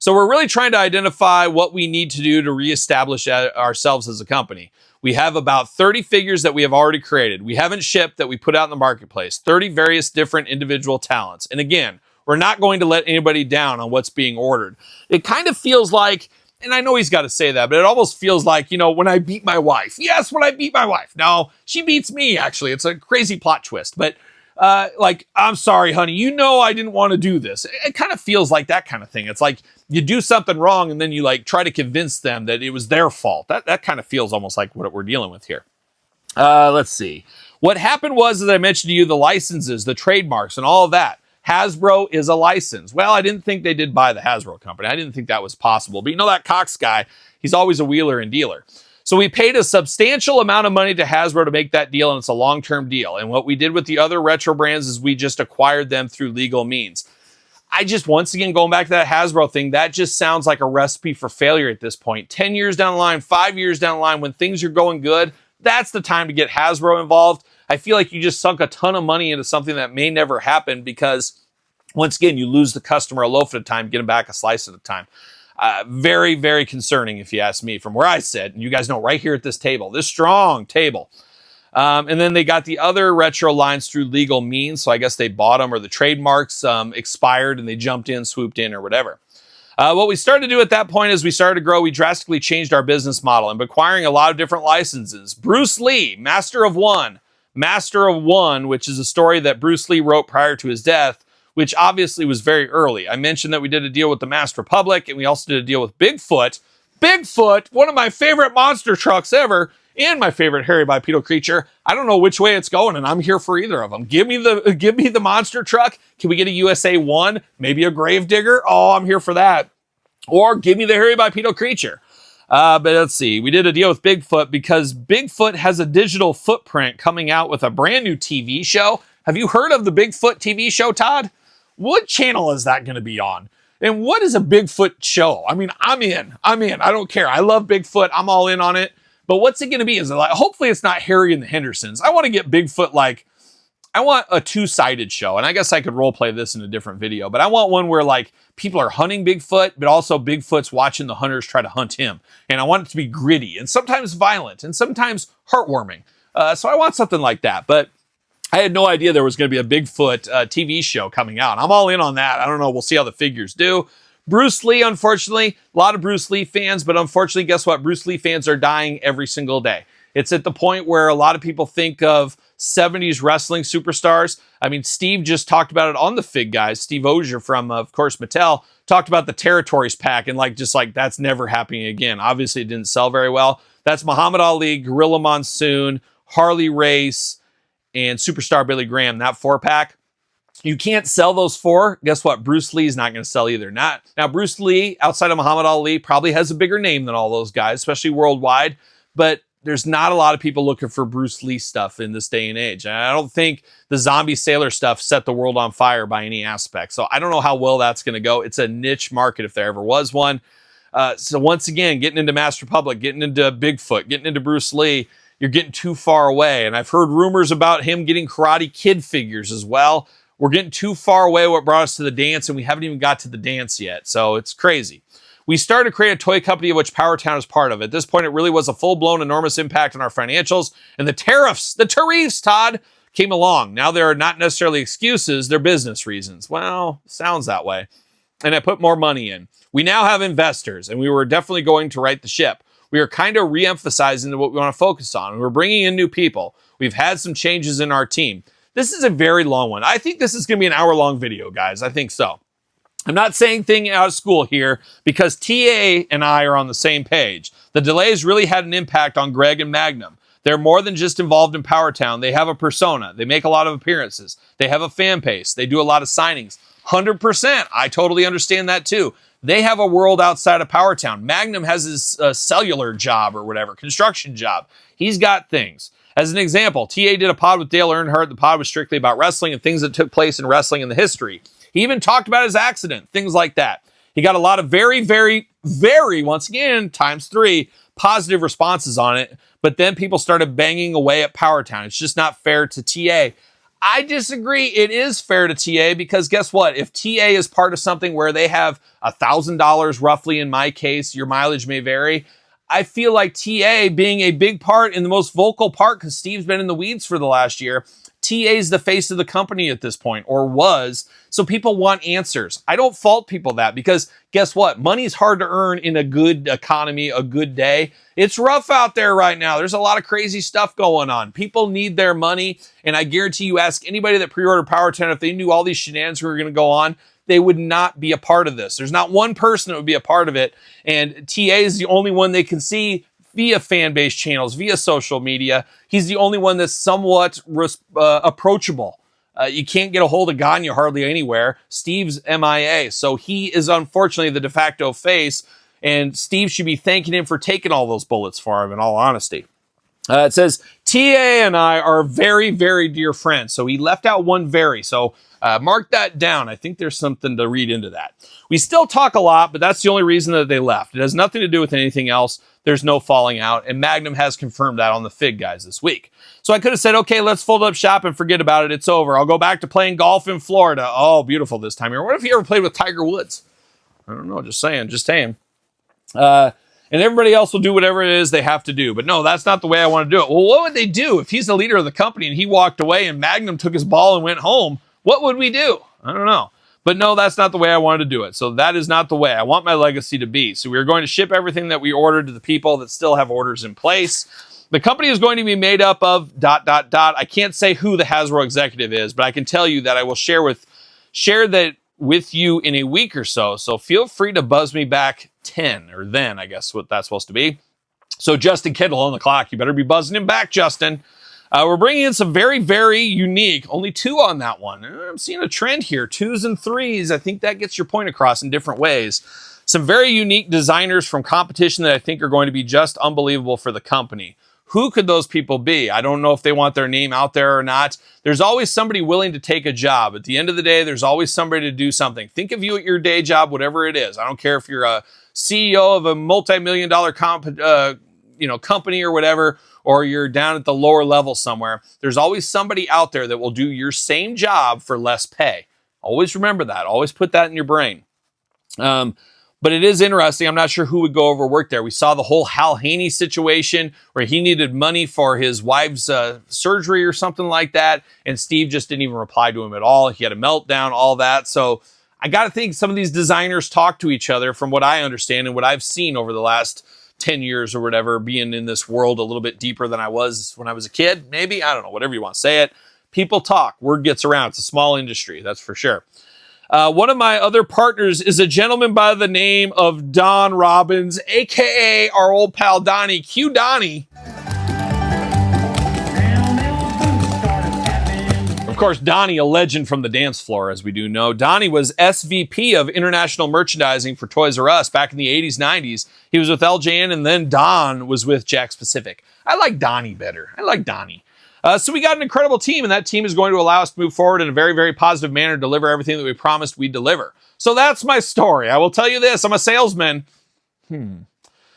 So we're really trying to identify what we need to do to reestablish ourselves as a company. We have about 30 figures that we have already created. We haven't shipped that we put out in the marketplace. 30 various different individual talents. And again, we're not going to let anybody down on what's being ordered. It kind of feels like, and I know he's got to say that, but it almost feels like, when I beat my wife. Yes, when I beat my wife. No, she beats me, actually. It's a crazy plot twist. But I'm sorry, honey, I didn't want to do this. It kind of feels like that kind of thing. It's like you do something wrong and then you try to convince them that it was their fault. That kind of feels almost like what we're dealing with here. Let's see. What happened was, as I mentioned to you, the licenses, the trademarks and all of that. Hasbro is a license. Well, I didn't think they did buy the Hasbro company. I didn't think that was possible. But that Cox guy, he's always a wheeler and dealer. So we paid a substantial amount of money to Hasbro to make that deal, and it's a long-term deal. And what we did with the other retro brands is we just acquired them through legal means. Once again, going back to that Hasbro thing, that just sounds like a recipe for failure at this point. 10 years down the line, 5 years down the line, when things are going good, that's the time to get Hasbro involved. I feel like you just sunk a ton of money into something that may never happen because, once again, you lose the customer a loaf at a time, get them back a slice at a time. Very, very concerning, if you ask me, from where I sit. And you guys know right here at this table, this strong table. And then they got the other retro lines through legal means. So I guess they bought them or the trademarks expired and they jumped in, swooped in or whatever. What we started to do at that point is we started to grow. We drastically changed our business model and acquiring a lot of different licenses. Bruce Lee, Master of One, which is a story that Bruce Lee wrote prior to his death, which obviously was very early. I mentioned that we did a deal with the Masked Republic, and we also did a deal with Bigfoot. Bigfoot, one of my favorite monster trucks ever, and my favorite hairy bipedal creature. I don't know which way it's going, and I'm here for either of them. Give me the monster truck. Can we get a USA 1? Maybe a Gravedigger? Oh, I'm here for that. Or give me the hairy bipedal creature. But let's see. We did a deal with Bigfoot because Bigfoot has a digital footprint coming out with a brand new TV show. Have you heard of the Bigfoot TV show, Todd? What channel is that going to be on? And what is a Bigfoot show? I mean, I'm in. I don't care. I love Bigfoot. I'm all in on it. But what's it going to be? Is it hopefully it's not Harry and the Hendersons. I want to get Bigfoot I want a two-sided show. And I guess I could role play this in a different video. But I want one where people are hunting Bigfoot, but also Bigfoot's watching the hunters try to hunt him. And I want it to be gritty and sometimes violent and sometimes heartwarming. So I want something like that. But I had no idea there was going to be a Bigfoot TV show coming out. I'm all in on that. I don't know. We'll see how the figures do. Bruce Lee, unfortunately, a lot of Bruce Lee fans, but unfortunately, guess what? Bruce Lee fans are dying every single day. It's at the point where a lot of people think of 70s wrestling superstars. I mean, Steve just talked about it on the Fig Guys. Steve Ogier from, of course, Mattel, talked about the Territories pack and that's never happening again. Obviously, it didn't sell very well. That's Muhammad Ali, Gorilla Monsoon, Harley Race, and Superstar Billy Graham, that 4-pack. You can't sell those 4. Guess what? Bruce Lee's not going to sell either. Now, Bruce Lee, outside of Muhammad Ali, probably has a bigger name than all those guys, especially worldwide. But there's not a lot of people looking for Bruce Lee stuff in this day and age. And I don't think the Zombie Sailor stuff set the world on fire by any aspect. So I don't know how well that's going to go. It's a niche market if there ever was one. So once again, getting into Master Public, getting into Bigfoot, getting into Bruce Lee, you're getting too far away. And I've heard rumors about him getting Karate Kid figures as well. We're getting too far away what brought us to the dance, and we haven't even got to the dance yet. So it's crazy. We started to create a toy company of which Powertown is part of. At this point, it really was a full-blown enormous impact on our financials. And the tariffs, Todd, came along. Now they're not necessarily excuses, they're business reasons. Well, sounds that way. And I put more money in. We now have investors, and we were definitely going to right the ship. We are kind of re-emphasizing what we want to focus on. We're bringing in new people. We've had some changes in our team. This is a very long one. I think this is going to be an hour-long video, guys. I think so. I'm not saying thing out of school here because TA and I are on the same page. The delays really had an impact on Greg and Magnum. They're more than just involved in Powertown. They have a persona. They make a lot of appearances. They have a fan base. They do a lot of signings. 100%. I totally understand that too. They have a world outside of Powertown. Magnum has his cellular job or whatever, construction job. He's got things. As an example, TA did a pod with Dale Earnhardt. The pod was strictly about wrestling and things that took place in wrestling in the history. He even talked about his accident, things like that. He got a lot of very, once again, times 3, positive responses on it. But then people started banging away at Powertown. It's just not fair to TA. I disagree. It is fair to TA because guess what? If TA is part of something where they have $1,000 roughly, in my case, your mileage may vary. I feel like TA being a big part and the most vocal part, because Steve's been in the weeds for the last year, TA's the face of the company at this point, or was. So people want answers. I don't fault people that because guess what? Money's hard to earn in a good economy, a good day. It's rough out there right now. There's a lot of crazy stuff going on. People need their money. And I guarantee you ask anybody that pre-ordered Powertown if they knew all these shenanigans were going to go on, they would not be a part of this. There's not one person that would be a part of it. And TA is the only one they can see via fan base channels, via social media. He's the only one that's somewhat approachable. You can't get a hold of Ganya hardly anywhere. Steve's MIA. So he is unfortunately the de facto face. And Steve should be thanking him for taking all those bullets for him, in all honesty. It says, TA and I are very, very dear friends. So he left out one very. So mark that down. I think there's something to read into that. We still talk a lot, but that's the only reason that they left. It has nothing to do with anything else. There's no falling out. And Magnum has confirmed that on the Fig Guys this week. So I could have said, okay, let's fold up shop and forget about it. It's over. I'll go back to playing golf in Florida. Oh, beautiful this time here. What if you ever played with Tiger Woods? I don't know. Just saying. And everybody else will do whatever it is they have to do. But no, that's not the way I want to do it. Well, what would they do if he's the leader of the company and he walked away and Magnum took his ball and went home? What would we do? I don't know. But no, that's not the way I wanted to do it. So that is not the way I want my legacy to be. So we are going to ship everything that we ordered to the people that still have orders in place. The company is going to be made up of ... I can't say who the Hasbro executive is, but I can tell you that I will share that with you in a week or so. So feel free to buzz me back 10 or then, I guess what that's supposed to be. So Justin Kittle on the clock. You better be buzzing him back, Justin. We're bringing in some very, very unique, only 2 on that one. I'm seeing a trend here, 2s and 3s. I think that gets your point across in different ways. Some very unique designers from competition that I think are going to be just unbelievable for the company. Who could those people be? I don't know if they want their name out there or not. There's always somebody willing to take a job. At the end of the day, there's always somebody to do something. Think of you at your day job, whatever it is. I don't care if you're a CEO of a multi-million-dollar company or whatever, or you're down at the lower level somewhere. There's always somebody out there that will do your same job for less pay. Always remember that. Always put that in your brain. But it is interesting. I'm not sure who would go overwork there. We saw the whole Hal Haney situation where he needed money for his wife's surgery or something like that. And Steve just didn't even reply to him at all. He had a meltdown, all that. So I got to think some of these designers talk to each other from what I understand and what I've seen over the last 10 years or whatever, being in this world a little bit deeper than I was when I was a kid. Maybe, I don't know, whatever you want to say it. People talk. Word gets around. It's a small industry. That's for sure. One of my other partners is a gentleman by the name of Don Robbins, a.k.a. our old pal Donnie. Cue Donnie. Of course, Donnie, a legend from the dance floor, as we do know. Donnie was SVP of International Merchandising for Toys R Us back in the 80s, 90s. He was with LJN, and then Don was with Jakks Pacific. I like Donnie better. I like Donnie. So we got an incredible team, and that team is going to allow us to move forward in a very, very positive manner, deliver everything that we promised we'd deliver. So that's my story. I will tell you this. I'm a salesman.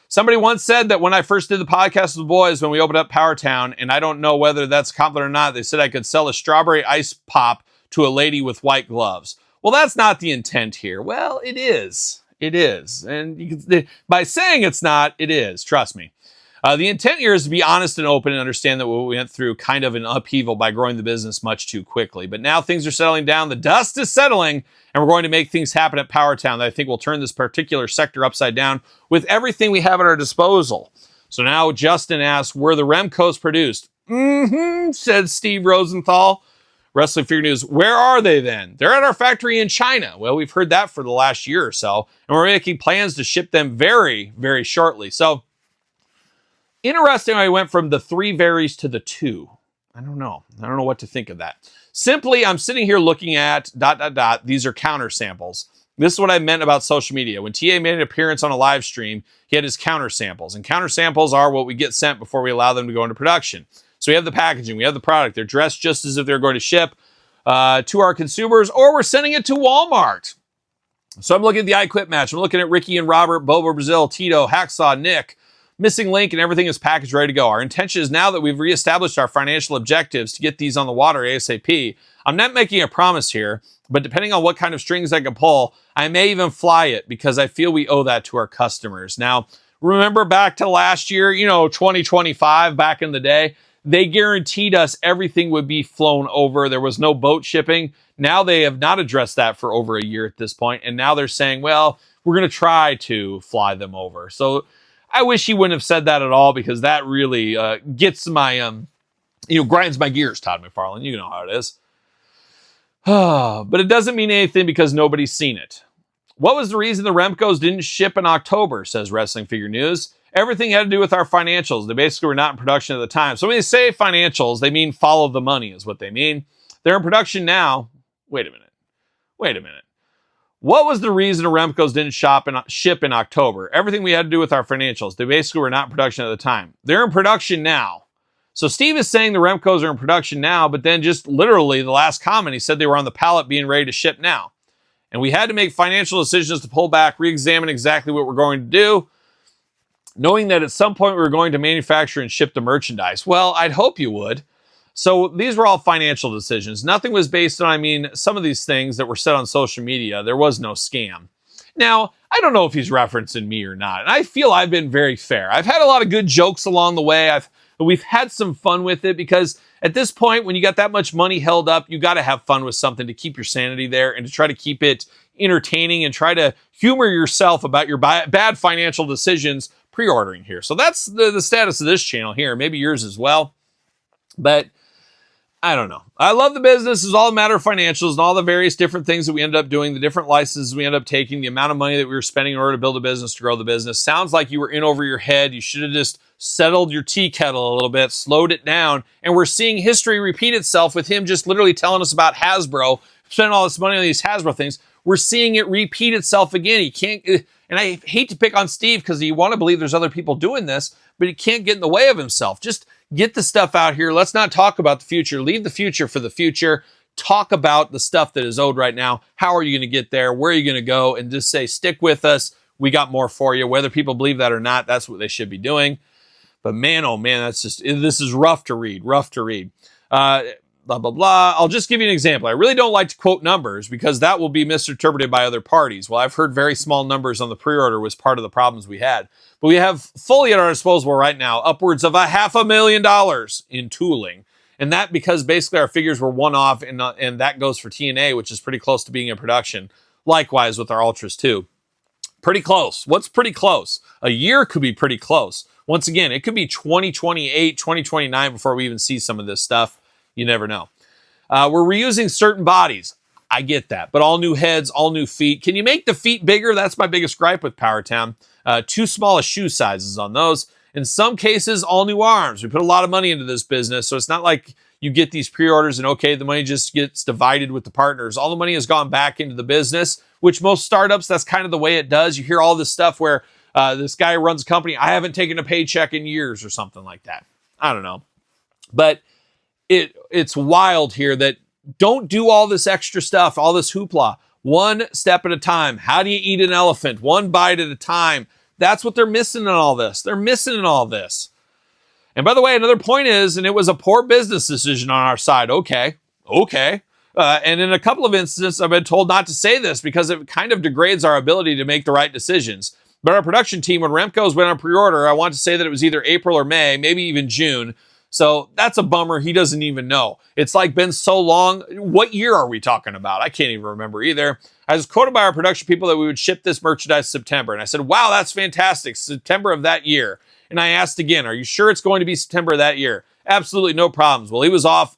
Somebody once said that when I first did the podcast with the boys, when we opened up Powertown, and I don't know whether that's a compliment or not, they said I could sell a strawberry ice pop to a lady with white gloves. Well, that's not the intent here. Well, it is. It is. And you can, by saying it's not, it is. Trust me. The intent here is to be honest and open and understand that we went through kind of an upheaval by growing the business much too quickly. But now things are settling down. The dust is settling, and we're going to make things happen at Powertown that I think will turn this particular sector upside down with everything we have at our disposal. So now Justin asks, were the Remcos produced? Said Steve Rosenthal. Wrestling Figure News, where are they then? They're at our factory in China. Well, we've heard that for the last year or so, and we're making plans to ship them very, very shortly. So, interesting, I went from the 3 varies to the 2. I don't know what to think of that. Simply, I'm sitting here looking at ... These are counter samples. This is what I meant about social media. When TA made an appearance on a live stream, he had his counter samples. And counter samples are what we get sent before we allow them to go into production. So we have the packaging, we have the product. They're dressed just as if they're going to ship to our consumers, or we're sending it to Walmart. So I'm looking at the I Quit match. I'm looking at Ricky and Robert, Bobo Brazil, Tito, Hacksaw, Nick, Missing Link, and everything is packaged, ready to go. Our intention is now that we've reestablished our financial objectives to get these on the water ASAP. I'm not making a promise here, but depending on what kind of strings I can pull, I may even fly it because I feel we owe that to our customers. Now, remember back to last year, 2025, back in the day, they guaranteed us everything would be flown over. There was no boat shipping. Now they have not addressed that for over a year at this point, and now they're saying, well, we're going to try to fly them over. So I wish he wouldn't have said that at all, because that really gets my, grinds my gears, Todd McFarlane. You know how it is. But it doesn't mean anything because nobody's seen it. What was the reason the Remcos didn't ship in October, says Wrestling Figure News. Everything had to do with our financials. They basically were not in production at the time. So when they say financials, they mean follow the money is what they mean. They're in production now. Wait a minute. What was the reason the Remcos didn't ship in October? Everything we had to do with our financials. They basically were not in production at the time. They're in production now. So Steve is saying the Remcos are in production now, but then just literally the last comment, he said they were on the pallet being ready to ship now. And we had to make financial decisions to pull back, re-examine exactly what we're going to do, knowing that at some point we were going to manufacture and ship the merchandise. Well, I'd hope you would. So these were all financial decisions. Nothing was based on, some of these things that were said on social media, there was no scam. Now, I don't know if he's referencing me or not, and I feel I've been very fair. I've had a lot of good jokes along the way. We've had some fun with it, because at this point, when you got that much money held up, you got to have fun with something to keep your sanity there and to try to keep it entertaining and try to humor yourself about your bad financial decisions pre-ordering here. So that's the status of this channel here. Maybe yours as well. But I don't know. I love the business. It's all a matter of financials and all the various different things that we ended up doing, the different licenses we ended up taking, the amount of money that we were spending in order to build a business, to grow the business. Sounds like you were in over your head. You should have just settled your tea kettle a little bit, slowed it down. And we're seeing history repeat itself with him just literally telling us about Hasbro, spending all this money on these Hasbro things. We're seeing it repeat itself again. He can't, and I hate to pick on Steve because you want to believe there's other people doing this, but he can't get in the way of himself. Just get the stuff out here. Let's not talk about the future. Leave the future for the future. Talk about the stuff that is owed right now. How are you going to get there? Where are you going to go? And just say, stick with us. We got more for you. Whether people believe that or not, that's what they should be doing. But man, oh man, this is rough to read. Blah, blah, blah. I'll just give you an example. I really don't like to quote numbers because that will be misinterpreted by other parties. Well, I've heard very small numbers on the pre-order was part of the problems we had. But we have fully at our disposal right now upwards of $500,000 in tooling. And that because basically our figures were one-off, and that goes for TNA, which is pretty close to being in production. Likewise with our Ultras too. Pretty close. What's pretty close? A year could be pretty close. Once again, it could be 2028, 2029 before we even see some of this stuff. You never know. We're reusing certain bodies. I get that. But all new heads, all new feet. Can you make the feet bigger? That's my biggest gripe with Powertown. Too small of shoe sizes on those. In some cases, all new arms. We put a lot of money into this business, so it's not like you get these pre-orders and okay, the money just gets divided with the partners. All the money has gone back into the business, which most startups, that's kind of the way it does. You hear all this stuff where this guy runs a company, I haven't taken a paycheck in years or something like that. I don't know. But it's wild here that don't do all this extra stuff, all this hoopla. One step at a time. How do you eat an elephant? One bite at a time. That's what they're missing in all this. They're missing in all this. And by the way, another point is, and it was a poor business decision on our side. Okay. And in a couple of instances, I've been told not to say this because it kind of degrades our ability to make the right decisions. But our production team, when Remco's went on pre-order, I want to say that it was either April or May, maybe even June. So that's a bummer. He doesn't even know. It's like been so long. What year are we talking about? I can't even remember either. I was quoted by our production people that we would ship this merchandise September. And I said, wow, that's fantastic. September of that year. And I asked again, are you sure it's going to be September of that year? Absolutely no problems. Well, he was off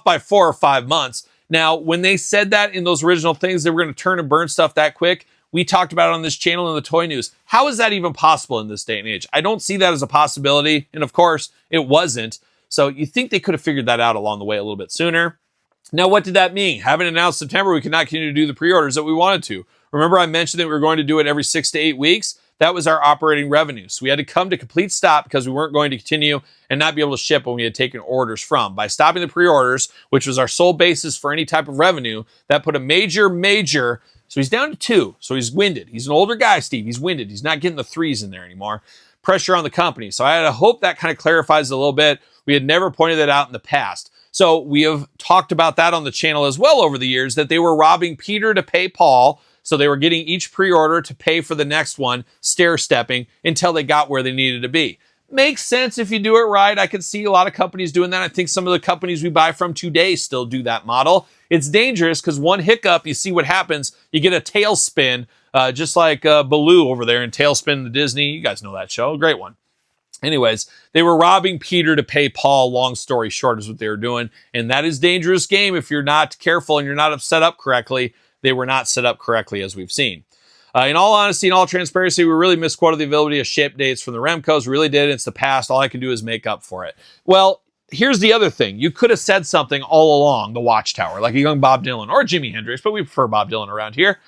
by 4 or 5 months. Now, when they said that in those original things, they were going to turn and burn stuff that quick. We talked about it on this channel in the Toy News. How is that even possible in this day and age? I don't see that as a possibility. And of course, it wasn't. So you think they could have figured that out along the way a little bit sooner. Now, what did that mean? Having announced September, we could not continue to do the pre-orders that we wanted to. Remember, I mentioned that we were going to do it every 6 to 8 weeks. That was our operating revenue. So we had to come to complete stop because we weren't going to continue and not be able to ship when we had taken orders from. By stopping the pre-orders, which was our sole basis for any type of revenue, that put a major, so he's down to 2. So he's winded. He's an older guy, Steve. He's winded. He's not getting the 3s in there anymore. Pressure on the company. So I hope that kind of clarifies it a little bit. We had never pointed that out in the past. So we have talked about that on the channel as well over the years, that they were robbing Peter to pay Paul. So they were getting each pre-order to pay for the next one, stair-stepping until they got where they needed to be. Makes sense if you do it right. I could see a lot of companies doing that. I think some of the companies we buy from today still do that model. It's dangerous because one hiccup, you see what happens. You get a tailspin, just like Baloo over there in Tailspin the Disney. You guys know that show. Great one. Anyways, they were robbing Peter to pay Paul. Long story short is what they were doing. And that is a dangerous game if you're not careful and you're not set up correctly. They were not set up correctly, as we've seen. In all honesty and all transparency, we really misquoted the availability of ship dates from the Remcos. We really did. It's the past. All I can do is make up for it. Well, here's the other thing. You could have said something all along the Watchtower, like a young Bob Dylan or Jimi Hendrix, but we prefer Bob Dylan around here.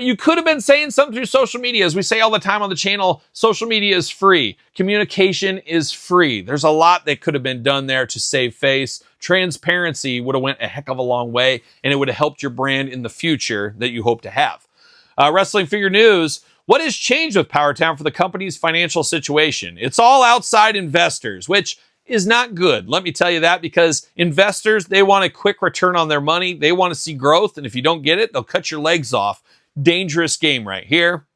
You could have been saying something through social media. As we say all the time on the channel, social media is free. Communication is free. There's a lot that could have been done there to save face. Transparency would have went a heck of a long way, and it would have helped your brand in the future that you hope to have. Wrestling Figure News. What has changed with Powertown for the company's financial situation? It's all outside investors, which is not good. Let me tell you that, because investors, they want a quick return on their money. They want to see growth, and if you don't get it, they'll cut your legs off. Dangerous game right here,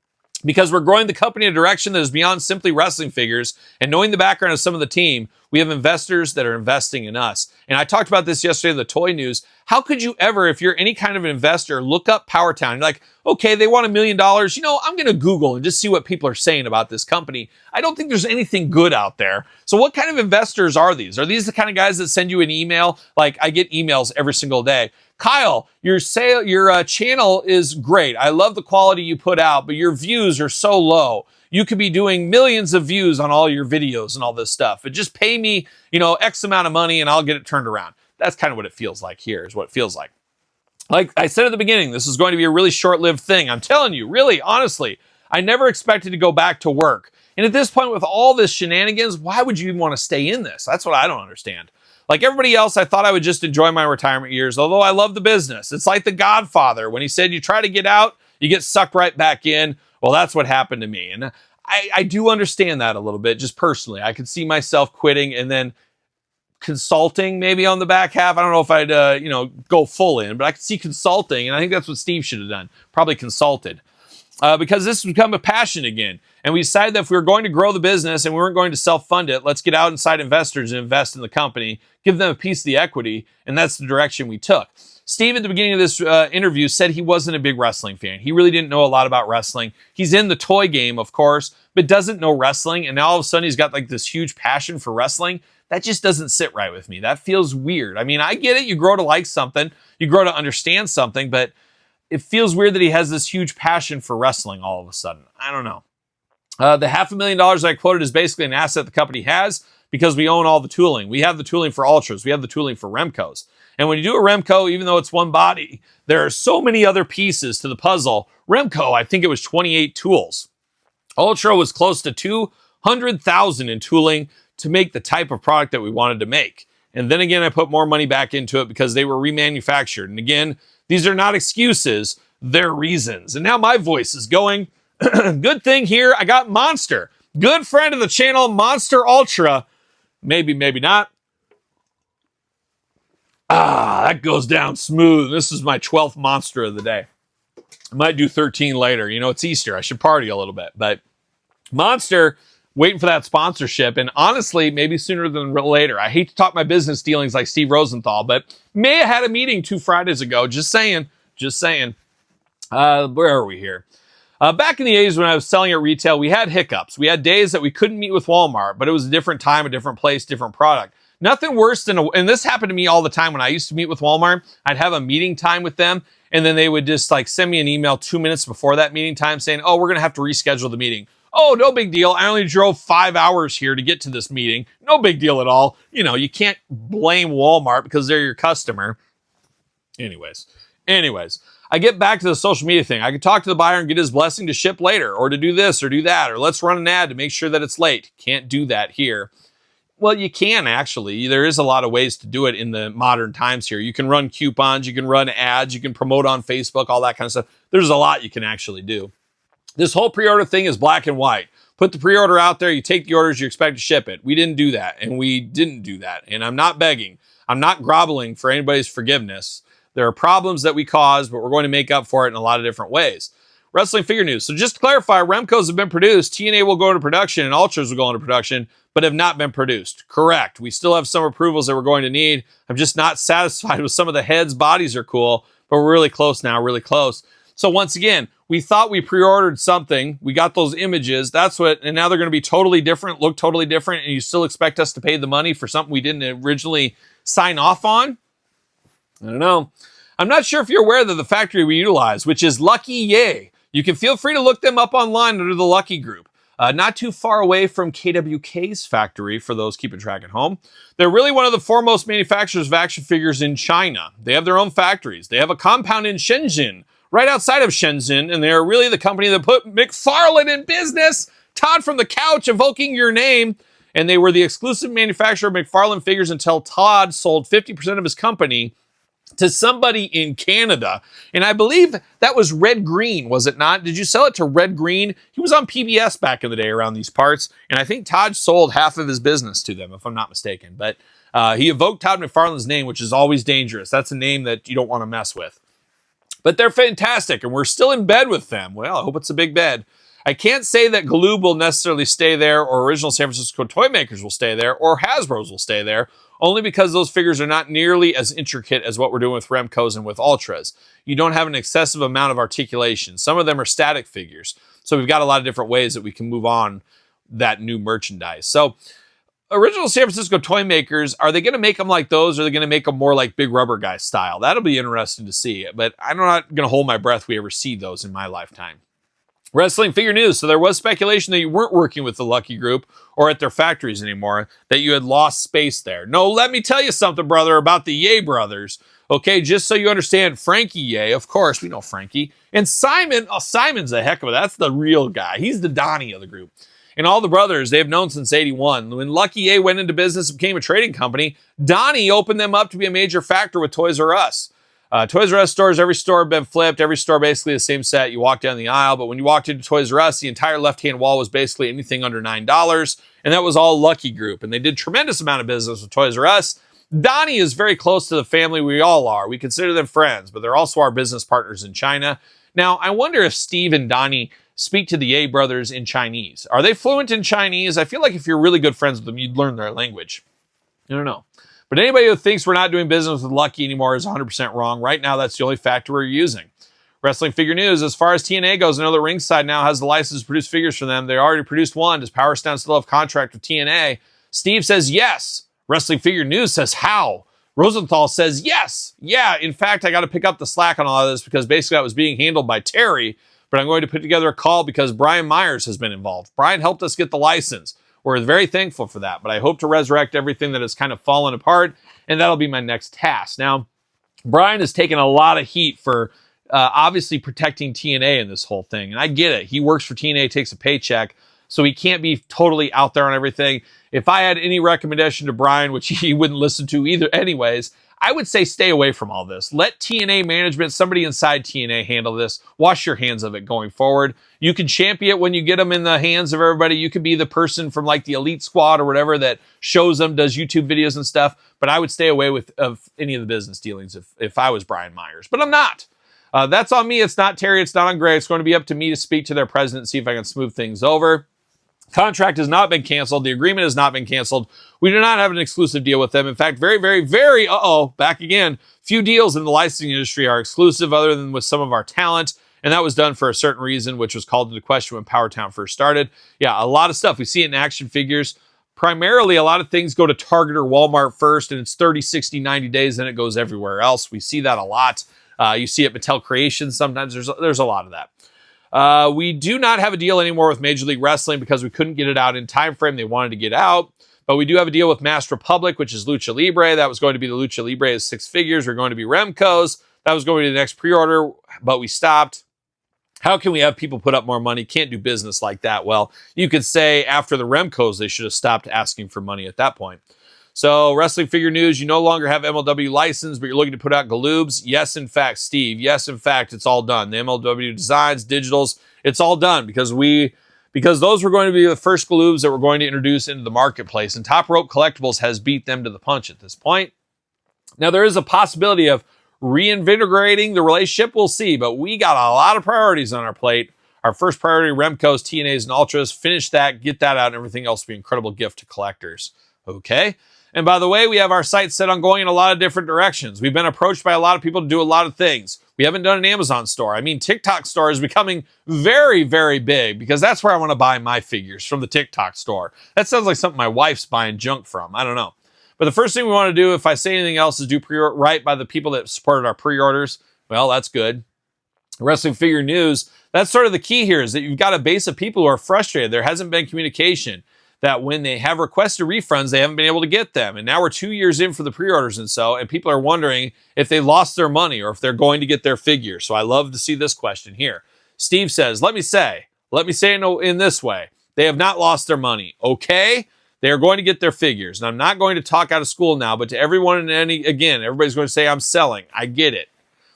because we're growing the company in a direction that is beyond simply wrestling figures. And knowing the background of some of the team, we have investors that are investing in us. And I talked about this yesterday in the Toy News. How could you ever, if you're any kind of an investor, look up Powertown? You're like, okay, they want $1 million. You know, I'm going to Google and just see what people are saying about this company. I don't think there's anything good out there. So what kind of investors are these? Are these the kind of guys that send you an email? Like, I get emails every single day. Kyle, your channel is great. I love the quality you put out, but your views are so low. You could be doing millions of views on all your videos and all this stuff. But just pay me, X amount of money and I'll get it turned around. That's kind of what it feels like here, is what it feels like. Like I said at the beginning, this is going to be a really short-lived thing. I'm telling you, really, honestly, I never expected to go back to work. And at this point, with all this shenanigans, why would you even want to stay in this? That's what I don't understand. Like everybody else, I thought I would just enjoy my retirement years, although I love the business. It's like The Godfather, when he said, you try to get out, you get sucked right back in. Well, that's what happened to me. And I do understand that a little bit, just personally. I could see myself quitting and then consulting maybe on the back half. I don't know if I'd, go full in, but I could see consulting. And I think that's what Steve should have done, probably consulted. Because this has become a passion again. And we decided that if we were going to grow the business and we weren't going to self-fund it, let's get out inside investors and invest in the company, give them a piece of the equity, and that's the direction we took. Steve, at the beginning of this interview, said he wasn't a big wrestling fan. He really didn't know a lot about wrestling. He's in the toy game, of course, but doesn't know wrestling, and now all of a sudden he's got like this huge passion for wrestling. That just doesn't sit right with me. That feels weird. I mean, I get it. You grow to like something. You grow to understand something, but it feels weird that he has this huge passion for wrestling all of a sudden. I don't know. The $500,000 I quoted is basically an asset the company has because we own all the tooling. We have the tooling for Ultras. We have the tooling for Remcos. And when you do a Remco, even though it's one body, there are so many other pieces to the puzzle. Remco, I think it was 28 tools. Ultra was close to 200,000 in tooling to make the type of product that we wanted to make. And then again, I put more money back into it because they were remanufactured. And again, these are not excuses, they're reasons. And now my voice is going. Good thing here, I got Monster. Good friend of the channel, Monster Ultra. Maybe, maybe not. That goes down smooth. This is my 12th Monster of the day. I might do 13 later. You know, it's Easter. I should party a little bit. But Monster, waiting for that sponsorship. And honestly, maybe sooner than later. I hate to talk my business dealings like Steve Rosenthal, but may have had a meeting 2 Fridays ago. Just saying. Just saying. Where are we here? Back in the 80s when I was selling at retail, we had hiccups. We had days that we couldn't meet with Walmart, but it was a different time, a different place, different product. Nothing worse than, and this happened to me all the time when I used to meet with Walmart. I'd have a meeting time with them, and then they would just like send me an email 2 minutes before that meeting time saying, oh, we're going to have to reschedule the meeting. Oh, no big deal. I only drove 5 hours here to get to this meeting. No big deal at all. You know, you can't blame Walmart because they're your customer. Anyways, I get back to the social media thing. I could talk to the buyer and get his blessing to ship later or to do this or do that, or let's run an ad to make sure that it's late. Can't do that here. Well, you can actually. There is a lot of ways to do it in the modern times here. You can run coupons, you can run ads, you can promote on Facebook, all that kind of stuff. There's a lot you can actually do. This whole pre-order thing is black and white. Put the pre-order out there, you take the orders, you expect to ship it. We didn't do that, and we didn't do that. And I'm not begging. I'm not groveling for anybody's forgiveness. There are problems that we caused, but we're going to make up for it in a lot of different ways. Wrestling figure news. So just to clarify, Remcos have been produced, TNA will go into production, and Ultras will go into production, but have not been produced. Correct. We still have some approvals that we're going to need. I'm just not satisfied with some of the heads. Bodies are cool, but we're really close now, really close. So once again, we thought we pre-ordered something. We got those images. That's what, and now they're going to be totally different, look totally different, and you still expect us to pay the money for something we didn't originally sign off on? I don't know. I'm not sure if you're aware that the factory we utilize, which is Lucky Yay, you can feel free to look them up online under the Lucky Group. Not too far away from KWK's factory, for those keeping track at home. They're really one of the foremost manufacturers of action figures in China. They have their own factories. They have a compound in Shenzhen, right outside of Shenzhen, and they're really the company that put McFarlane in business. Todd from the couch evoking your name. And they were the exclusive manufacturer of McFarlane figures until Todd sold 50% of his company to somebody in Canada. And I believe that was Red Green, was it not? Did you sell it to Red Green? He was on PBS back in the day around these parts. And I think Todd sold half of his business to them, if I'm not mistaken. But he evoked Todd McFarlane's name, which is always dangerous. That's a name that you don't want to mess with. But they're fantastic, and we're still in bed with them. Well, I hope it's a big bed. I can't say that Galoob will necessarily stay there, or original San Francisco toy makers will stay there, or Hasbro's will stay there, only because those figures are not nearly as intricate as what we're doing with Remcos and with Ultras. You don't have an excessive amount of articulation. Some of them are static figures. So we've got a lot of different ways that we can move on that new merchandise. So original San Francisco toy makers, are they going to make them like those, or are they going to make them more like Big Rubber Guy style? That'll be interesting to see, but I'm not going to hold my breath we ever see those in my lifetime. Wrestling figure news. So there was speculation that you weren't working with the Lucky Group or at their factories anymore, that you had lost space there. No, let me tell you something, brother, about the Ye brothers. Okay, just so you understand, Frankie Ye, of course, we know Frankie. And Simon, Simon's a heck of a, that's the real guy. He's the Donnie of the group. And all the brothers, they have known since 81. When Lucky Ye went into business and became a trading company, Donnie opened them up to be a major factor with Toys R Us. Toys R Us stores, every store had been flipped. Every store basically the same set. You walk down the aisle, but when you walked into Toys R Us, the entire left-hand wall was basically anything under $9, and that was all Lucky Group. And they did tremendous amount of business with Toys R Us. Donnie is very close to the family. We all are. We consider them friends, but they're also our business partners in China. Now, I wonder if Steve and Donnie speak to the Ye brothers in Chinese. Are they fluent in Chinese? I feel like if you're really good friends with them, you'd learn their language. I don't know. But anybody who thinks we're not doing business with Lucky anymore is 100% wrong. Right now, that's the only factor we're using. Wrestling figure news. As far as TNA goes, I know that Ringside now has the license to produce figures for them. They already produced one. Does Powertown still have contract with TNA? Steve says yes. Wrestling figure news says how. Rosenthal says yes. Yeah, in fact, I got to pick up the slack on all of this because basically that was being handled by Terry. But I'm going to put together a call because Brian Myers has been involved. Brian helped us get the license. We're very thankful for that, but I hope to resurrect everything that has kind of fallen apart, and that'll be my next task. Now, Brian has taken a lot of heat for obviously protecting TNA in this whole thing, and I get it. He works for TNA, takes a paycheck, so he can't be totally out there on everything. If I had any recommendation to Brian, which he wouldn't listen to either anyways, I would say stay away from all this. Let TNA management, somebody inside TNA handle this. Wash your hands of it going forward. You can champion it when you get them in the hands of everybody. You could be the person from like the Elite Squad or whatever that shows them, does YouTube videos and stuff. But I would stay away of any of the business dealings if I was Brian Myers. But I'm not. That's on me. It's not Terry. It's not on Gray. It's going to be up to me to speak to their president and see if I can smooth things over. Contract has not been canceled. The agreement has not been canceled. We do not have an exclusive deal with them. In fact, very, very, very, back again. Few deals in the licensing industry are exclusive other than with some of our talent. And that was done for a certain reason, which was called into question when Powertown first started. Yeah, a lot of stuff. We see it in action figures. Primarily, a lot of things go to Target or Walmart first, and it's 30, 60, 90 days, then it goes everywhere else. We see that a lot. You see it Mattel Creations. Sometimes there's a lot of that. We do not have a deal anymore with Major League Wrestling because we couldn't get it out in time frame. They wanted to get out. But we do have a deal with Mass Republic, which is Lucha Libre. That was going to be the Lucha Libre as 6 figures. We're going to be Remco's. That was going to be the next pre-order, but we stopped. How can we have people put up more money? Can't do business like that. Well, you could say after the Remco's, they should have stopped asking for money at that point. So, wrestling figure news, you no longer have MLW license, but you're looking to put out Galoobs. Yes, in fact, Steve. Yes, in fact, it's all done. The MLW designs, digitals, it's all done because those were going to be the first Galoobs that we're going to introduce into the marketplace. And Top Rope Collectibles has beat them to the punch at this point. Now, there is a possibility of reinvigorating the relationship. We'll see, but we got a lot of priorities on our plate. Our first priority, Remco's, TNA's, and Ultras. Finish that, get that out, and everything else will be an incredible gift to collectors. Okay? And by the way, we have our sights set on going in a lot of different directions. We've been approached by a lot of people to do a lot of things. We haven't done an Amazon store. I mean, TikTok store is becoming very, very big because that's where I want to buy my figures, from the TikTok store. That sounds like something my wife's buying junk from. I don't know. But the first thing we want to do, if I say anything else, is do right by the people that supported our pre-orders. Well, that's good. Wrestling figure news, that's sort of the key here, is that you've got a base of people who are frustrated. There hasn't been communication. That when they have requested refunds, they haven't been able to get them. And now we're 2 years in for the pre-orders and people are wondering if they lost their money or if they're going to get their figure. So I love to see this question here. Steve says, let me say in this way, they have not lost their money. Okay? They are going to get their figures. And I'm not going to talk out of school now, but to everyone everybody's going to say I'm selling. I get it.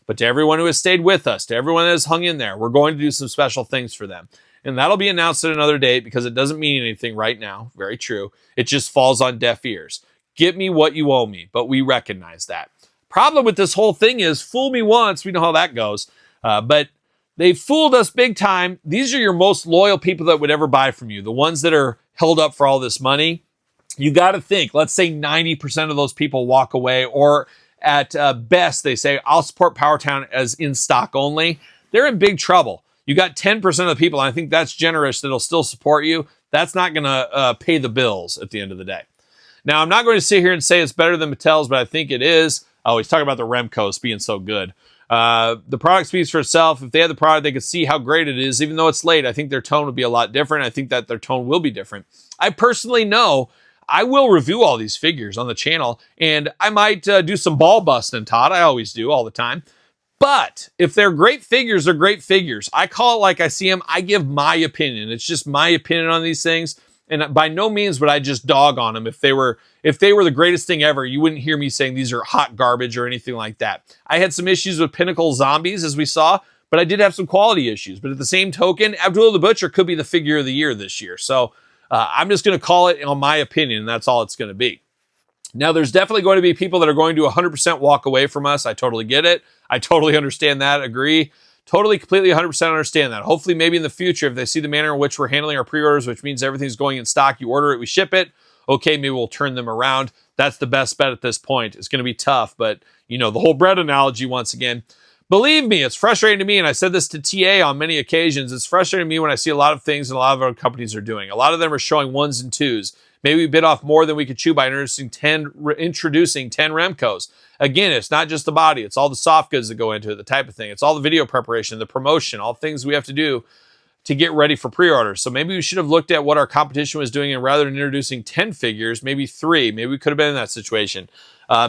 But to everyone who has stayed with us, to everyone that has hung in there, we're going to do some special things for them. And that'll be announced at another date because it doesn't mean anything right now. Very true. It just falls on deaf ears. Get me what you owe me, but we recognize that. Problem with this whole thing is, fool me once, we know how that goes. But they fooled us big time. These are your most loyal people that would ever buy from you. The ones that are held up for all this money. You got to think, let's say 90% of those people walk away, or at best, they say, I'll support Powertown as in stock only. They're in big trouble. You got 10% of the people, and I think that's generous, that'll still support you. That's not going to pay the bills at the end of the day. Now, I'm not going to sit here and say it's better than Mattel's, but I think it is. Oh, he's talking about the Remco's being so good. The product speaks for itself. If they had the product, they could see how great it is. Even though it's late, I think their tone would be a lot different. I think that their tone will be different. I personally know I will review all these figures on the channel, and I might do some ball busting, Todd. I always do all the time. But if they're great figures, they're great figures. I call it like I see them. I give my opinion. It's just my opinion on these things. And by no means would I just dog on them. If they were the greatest thing ever, you wouldn't hear me saying these are hot garbage or anything like that. I had some issues with Pinnacle Zombies, as we saw, but I did have some quality issues. But at the same token, Abdullah the Butcher could be the figure of the year this year. So I'm just going to call it on my opinion, and that's all it's going to be. Now, there's definitely going to be people that are going to 100% walk away from us. I totally get it. I totally understand that. Agree. Totally, completely, 100% understand that. Hopefully, maybe in the future, if they see the manner in which we're handling our pre-orders, which means everything's going in stock, you order it, we ship it. Okay, maybe we'll turn them around. That's the best bet at this point. It's going to be tough, but, the whole bread analogy once again. Believe me, it's frustrating to me, and I said this to TA on many occasions. It's frustrating to me when I see a lot of things and a lot of other companies are doing. A lot of them are showing 1s and 2s. Maybe we bit off more than we could chew by introducing 10 Remco's. Again, it's not just the body. It's all the soft goods that go into it, the type of thing. It's all the video preparation, the promotion, all things we have to do to get ready for pre-orders. So maybe we should have looked at what our competition was doing, and rather than introducing 10 figures, maybe 3. Maybe we could have been in that situation.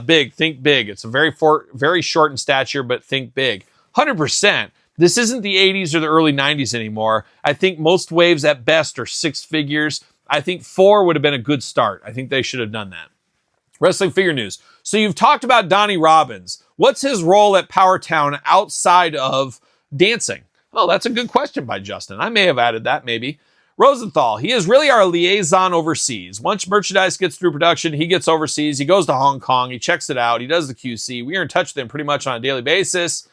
Big, think big. It's a very short in stature, but think big. 100%. This isn't the 80s or the early 90s anymore. I think most waves at best are 6 figures. I think 4 would have been a good start. I think they should have done that. Wrestling figure news. So you've talked about Donnie Robbins. What's his role at Powertown outside of dancing? Oh, that's a good question by Justin. I may have added that, maybe. Rosenthal, he is really our liaison overseas. Once merchandise gets through production, he gets overseas. He goes to Hong Kong. He checks it out. He does the QC. We are in touch with him pretty much on a daily basis.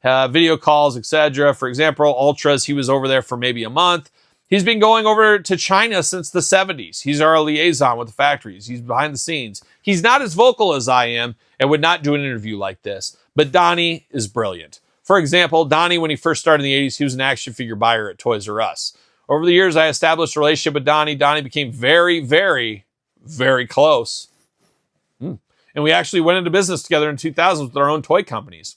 Video calls, etc. For example, Ultras, he was over there for maybe a month. He's been going over to China since the 70s. He's our liaison with the factories. He's behind the scenes. He's not as vocal as I am and would not do an interview like this. But Donnie is brilliant. For example, Donnie, when he first started in the 80s, he was an action figure buyer at Toys R Us. Over the years, I established a relationship with Donnie. Donnie became very, very, very close. And we actually went into business together in 2000 with our own toy companies.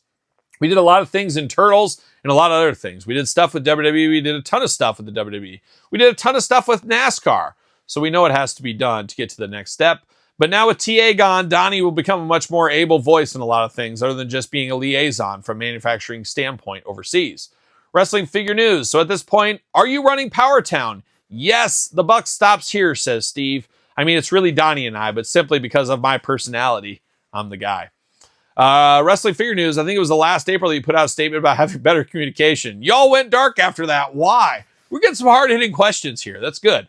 We did a lot of things in Turtles and a lot of other things. We did stuff with WWE. We did a ton of stuff with the WWE. We did a ton of stuff with NASCAR. So we know it has to be done to get to the next step. But now with TA gone, Donnie will become a much more able voice in a lot of things other than just being a liaison from a manufacturing standpoint overseas. Wrestling figure news. So at this point, are you running Powertown? Yes, the buck stops here, says Steve. I mean, it's really Donnie and I, but simply because of my personality, I'm the guy. Wrestling figure news. I think it was the last April that you put out a statement about having better communication. Y'all went dark after that. Why? We're getting some hard-hitting questions here. That's good.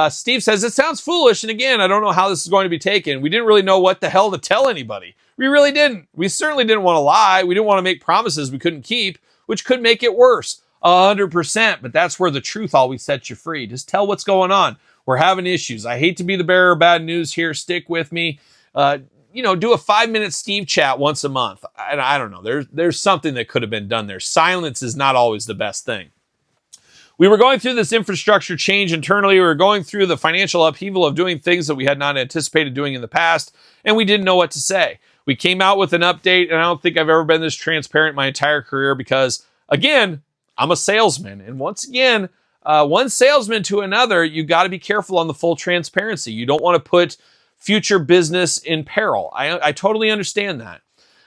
Steve says, it sounds foolish, and again, I don't know how this is going to be taken. We didn't really know what the hell to tell anybody. We really didn't. We certainly didn't want to lie. We didn't want to make promises we couldn't keep, which could make it worse. 100%, but that's where the truth always sets you free. Just tell what's going on. We're having issues. I hate to be the bearer of bad news here. Stick with me. Do a 5-minute Steve chat once a month. I don't know. There's something that could have been done there. Silence is not always the best thing. We were going through this infrastructure change internally. We were going through the financial upheaval of doing things that we had not anticipated doing in the past, and we didn't know what to say. We came out with an update, and I don't think I've ever been this transparent my entire career because, again, I'm a salesman. And once again, one salesman to another, you got to be careful on the full transparency. You don't want to put future business in peril. I totally understand that.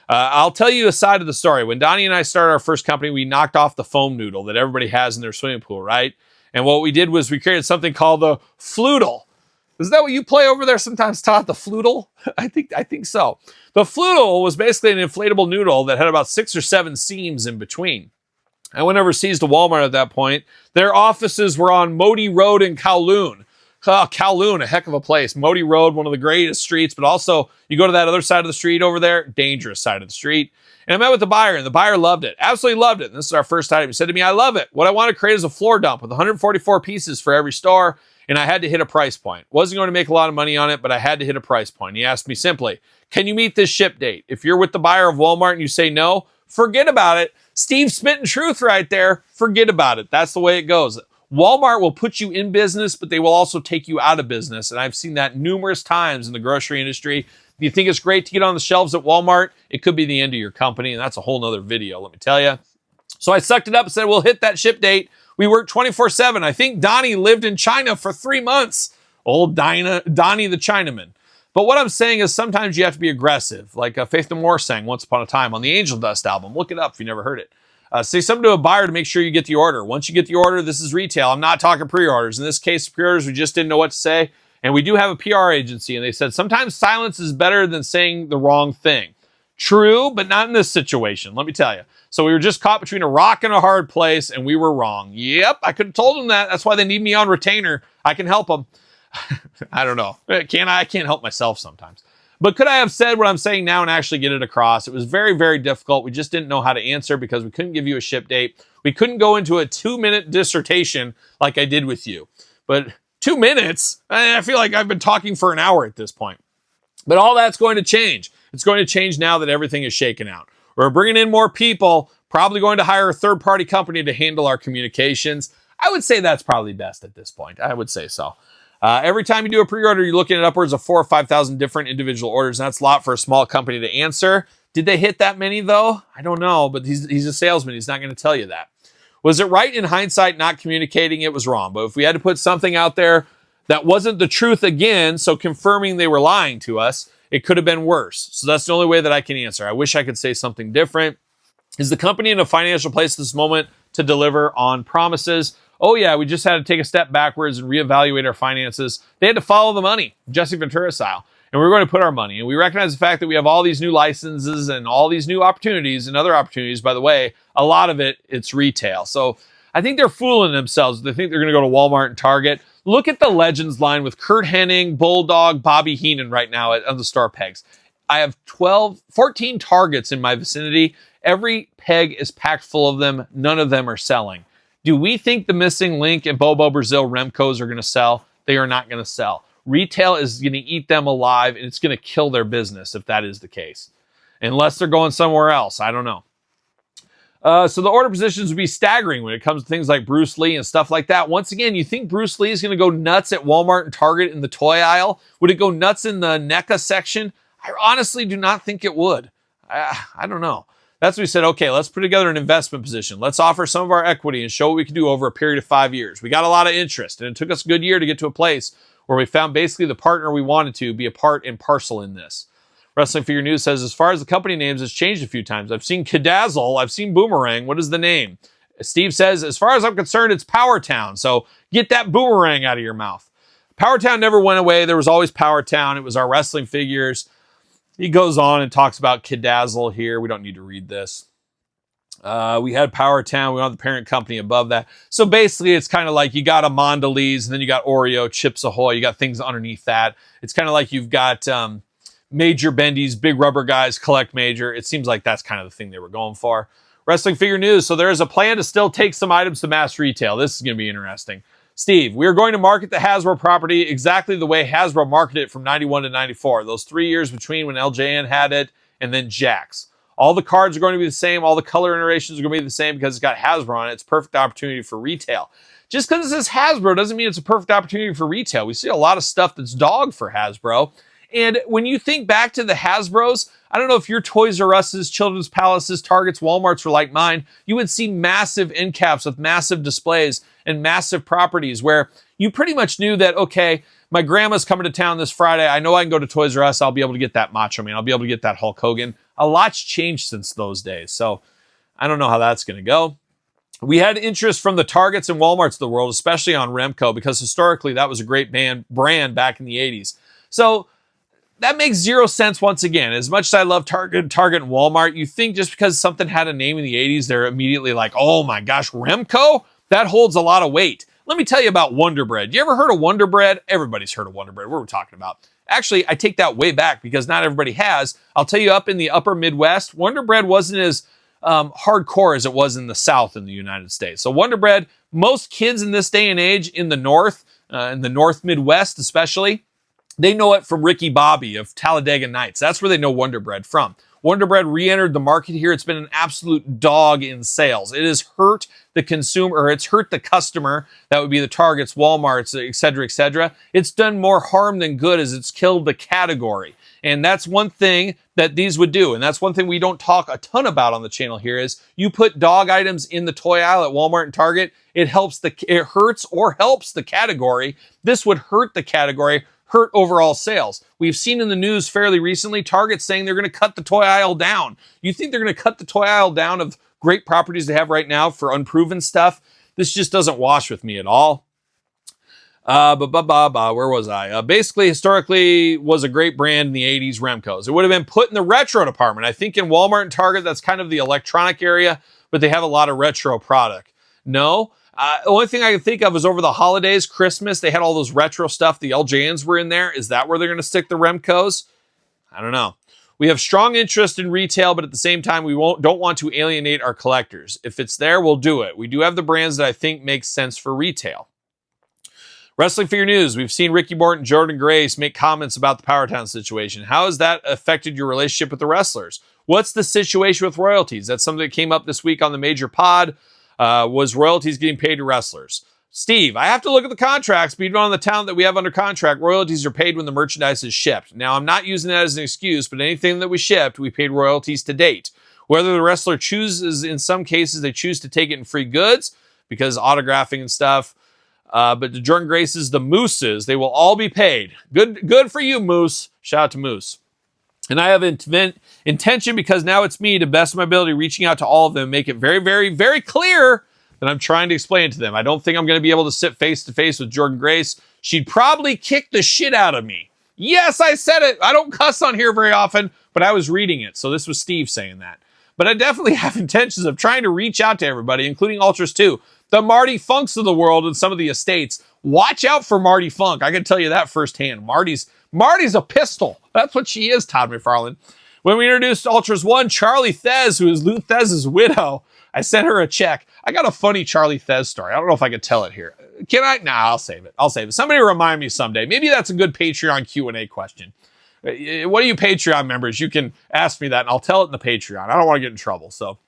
I'll tell you a side of the story. When Donnie and I started our first company, we knocked off the foam noodle that everybody has in their swimming pool, right? And what we did was we created something called the fludel. Is that what you play over there sometimes, Todd? The fludel? I think so. The fludel was basically an inflatable noodle that had about 6 or 7 seams in between. I went overseas to Walmart at that point. Their offices were on Modi Road in Kowloon. Kowloon, a heck of a place. Modi Road, one of the greatest streets, but also you go to that other side of the street over there, dangerous side of the street. And I met with the buyer, and the buyer loved it. Absolutely loved it. And this is our first item. He said to me, I love it. What I want to create is a floor dump with 144 pieces for every store, and I had to hit a price point. Wasn't going to make a lot of money on it, but I had to hit a price point. He asked me simply, can you meet this ship date? If you're with the buyer of Walmart and you say no, forget about it. Steve spitting truth right there. Forget about it. That's the way it goes. Walmart will put you in business, but they will also take you out of business. And I've seen that numerous times in the grocery industry. If you think it's great to get on the shelves at Walmart, it could be the end of your company. And that's a whole nother video, let me tell you. So I sucked it up and said, we'll hit that ship date. We worked 24/7. I think Donnie lived in China for 3 months. Old Donnie the Chinaman. But what I'm saying is sometimes you have to be aggressive, like Faith No More sang Once Upon a Time on the Angel Dust album. Look it up if you never heard it. Say something to a buyer to make sure you get the order. Once you get the order, this is retail. I'm not talking pre-orders. In this case, pre-orders, we just didn't know what to say. And we do have a PR agency, and they said sometimes silence is better than saying the wrong thing. True, but not in this situation, let me tell you. So we were just caught between a rock and a hard place, and we were wrong. Yep, I could have told them that. That's why they need me on retainer. I can help them. I don't know. Can I? I can't help myself sometimes. But could I have said what I'm saying now and actually get it across? It was very, very difficult. We just didn't know how to answer because we couldn't give you a ship date. We couldn't go into a 2-minute dissertation like I did with you. But 2 minutes? I feel like I've been talking for an hour at this point. But all that's going to change. It's going to change now that everything is shaken out. We're bringing in more people, probably going to hire a third-party company to handle our communications. I would say that's probably best at this point. I would say so. Every time you do a pre-order, you're looking at upwards of 4,000 or 5,000 different individual orders. And that's a lot for a small company to answer. Did they hit that many, though? I don't know, but he's a salesman. He's not going to tell you that. Was it right in hindsight not communicating? It was wrong. But if we had to put something out there that wasn't the truth again, so confirming they were lying to us, it could have been worse. So that's the only way that I can answer. I wish I could say something different. Is the company in a financial place at this moment to deliver on promises? Oh yeah, we just had to take a step backwards and reevaluate our finances. They had to follow the money, Jesse Ventura style. and we're going to put our money. And we recognize the fact that we have all these new licenses and all these new opportunities and other opportunities. By the way, a lot of it's retail. So I think they're fooling themselves. They think they're going to go to Walmart and Target. Look at the Legends line with Kurt Hennig, Bulldog, Bobby Heenan right now on the star pegs. I have 14 Targets in my vicinity. Every peg is packed full of them. None of them are selling. Do we think the Missing Link and Bobo Brazil Remcos are going to sell? They are not going to sell. Retail is going to eat them alive, and it's going to kill their business if that is the case. Unless they're going somewhere else. I don't know. So the order positions would be staggering when it comes to things like Bruce Lee and stuff like that. Once again, you think Bruce Lee is going to go nuts at Walmart and Target in the toy aisle? Would it go nuts in the NECA section? I honestly do not think it would. I don't know. That's what we said, okay, let's put together an investment position. Let's offer some of our equity and show what we can do over a period of 5 years. We got a lot of interest, and it took us a good year to get to a place where we found basically the partner we wanted to be a part and parcel in this. Wrestling Figure News says, as far as the company names has changed a few times. I've seen Kedazzle, I've seen Boomerang. What is the name? Steve says, as far as I'm concerned, it's Powertown. So get that boomerang out of your mouth. Powertown never went away. There was always Powertown. It was our wrestling figures. He goes on and talks about Kedazzle here. We don't need to read this. We had Powertown. We had the parent company above that. So basically, it's kind of like you got a Mondelez, and then you got Oreo, Chips Ahoy. You got things underneath that. It's kind of like you've got Major Bendy's Big Rubber Guys Collect Major. It seems like that's kind of the thing they were going for. Wrestling Figure News. So there is a plan to still take some items to mass retail. This is going to be interesting. Steve, we are going to market the Hasbro property exactly the way Hasbro marketed it from 91 to 94. Those 3 years between when LJN had it and then Jakks. All the cards are going to be the same. All the color iterations are going to be the same because it's got Hasbro on it. It's a perfect opportunity for retail. Just because it says Hasbro doesn't mean it's a perfect opportunity for retail. We see a lot of stuff that's dog for Hasbro. And when you think back to the Hasbros, I don't know if your Toys R Us's, Children's Palaces, Targets, Walmarts were like mine, you would see massive end caps with massive displays and massive properties where you pretty much knew that, okay, my grandma's coming to town this Friday. I know I can go to Toys R Us. I'll be able to get that Macho Man. I'll be able to get that Hulk Hogan. A lot's changed since those days. So I don't know how that's going to go. We had interest from the Targets and Walmarts of the world, especially on Remco, because historically that was a great brand back in the 80s. So that makes zero sense once again. As much as I love Target and Walmart, you think just because something had a name in the 80s, they're immediately like, oh my gosh, Remco? That holds a lot of weight. Let me tell you about Wonder Bread. You ever heard of Wonder Bread? Everybody's heard of Wonder Bread. What are we talking about? Actually, I take that way back because not everybody has. I'll tell you, up in the upper Midwest, Wonder Bread wasn't as hardcore as it was in the South in the United States. So Wonder Bread, most kids in this day and age in the North Midwest especially, they know it from Ricky Bobby of Talladega Nights. That's where they know Wonder Bread from. Wonder Bread re-entered the market here. It's been an absolute dog in sales. It has hurt the consumer, or it's hurt the customer. That would be the Targets, Walmarts, et cetera, et cetera. It's done more harm than good as it's killed the category. And that's one thing that these would do. And that's one thing we don't talk a ton about on the channel here is you put dog items in the toy aisle at Walmart and Target. It hurts or helps the category. This would hurt the category, hurt overall sales. We've seen in the news fairly recently, Target saying they're going to cut the toy aisle down. You think they're going to cut the toy aisle down of great properties they have right now for unproven stuff? This just doesn't wash with me at all. Where was I? Basically, historically, was a great brand in the 80s, Remco's. It would have been put in the retro department. I think in Walmart and Target, that's kind of the electronic area, but they have a lot of retro product. No. The only thing I can think of is over the holidays, Christmas, they had all those retro stuff. The LJNs were in there. Is that where they're going to stick the Remcos? I don't know. We have strong interest in retail, but at the same time, we don't want to alienate our collectors. If it's there, we'll do it. We do have the brands that I think make sense for retail. Wrestling Figure News. We've seen Ricky Morton, Jordan Grace make comments about the Powertown situation. How has that affected your relationship with the wrestlers? What's the situation with royalties? That's something that came up this week on the major pod. Was royalties getting paid to wrestlers? Steve, I have to look at the contracts, but even on the talent that we have under contract, royalties are paid when the merchandise is shipped. Now, I'm not using that as an excuse, but anything that we shipped, we paid royalties to date. Whether the wrestler chooses, in some cases, they choose to take it in free goods because autographing and stuff. But the Jordan Graces, the Mooses, they will all be paid. Good for you, Moose. Shout out to Moose. And I have intention, because now it's me, to best of my ability, reaching out to all of them, make it very, very, very clear that I'm trying to explain it to them. I don't think I'm going to be able to sit face to face with Jordan Grace. She'd probably kick the shit out of me. Yes, I said it. I don't cuss on here very often, but I was reading it. So this was Steve saying that. But I definitely have intentions of trying to reach out to everybody, including Ultras too. The Marty Funks of the world and some of the estates. Watch out for Marty Funk. I can tell you that firsthand. Marty's a pistol. That's what she is, Todd McFarlane. When we introduced Ultras 1, Charlie Thez, who is Lou Thesz's widow, I sent her a check. I got a funny Charlie Thez story. I don't know if I could tell it here. Can I? Nah, I'll save it. Somebody remind me someday. Maybe that's a good Patreon Q&A question. What are you Patreon members? You can ask me that, and I'll tell it in the Patreon. I don't want to get in trouble. So,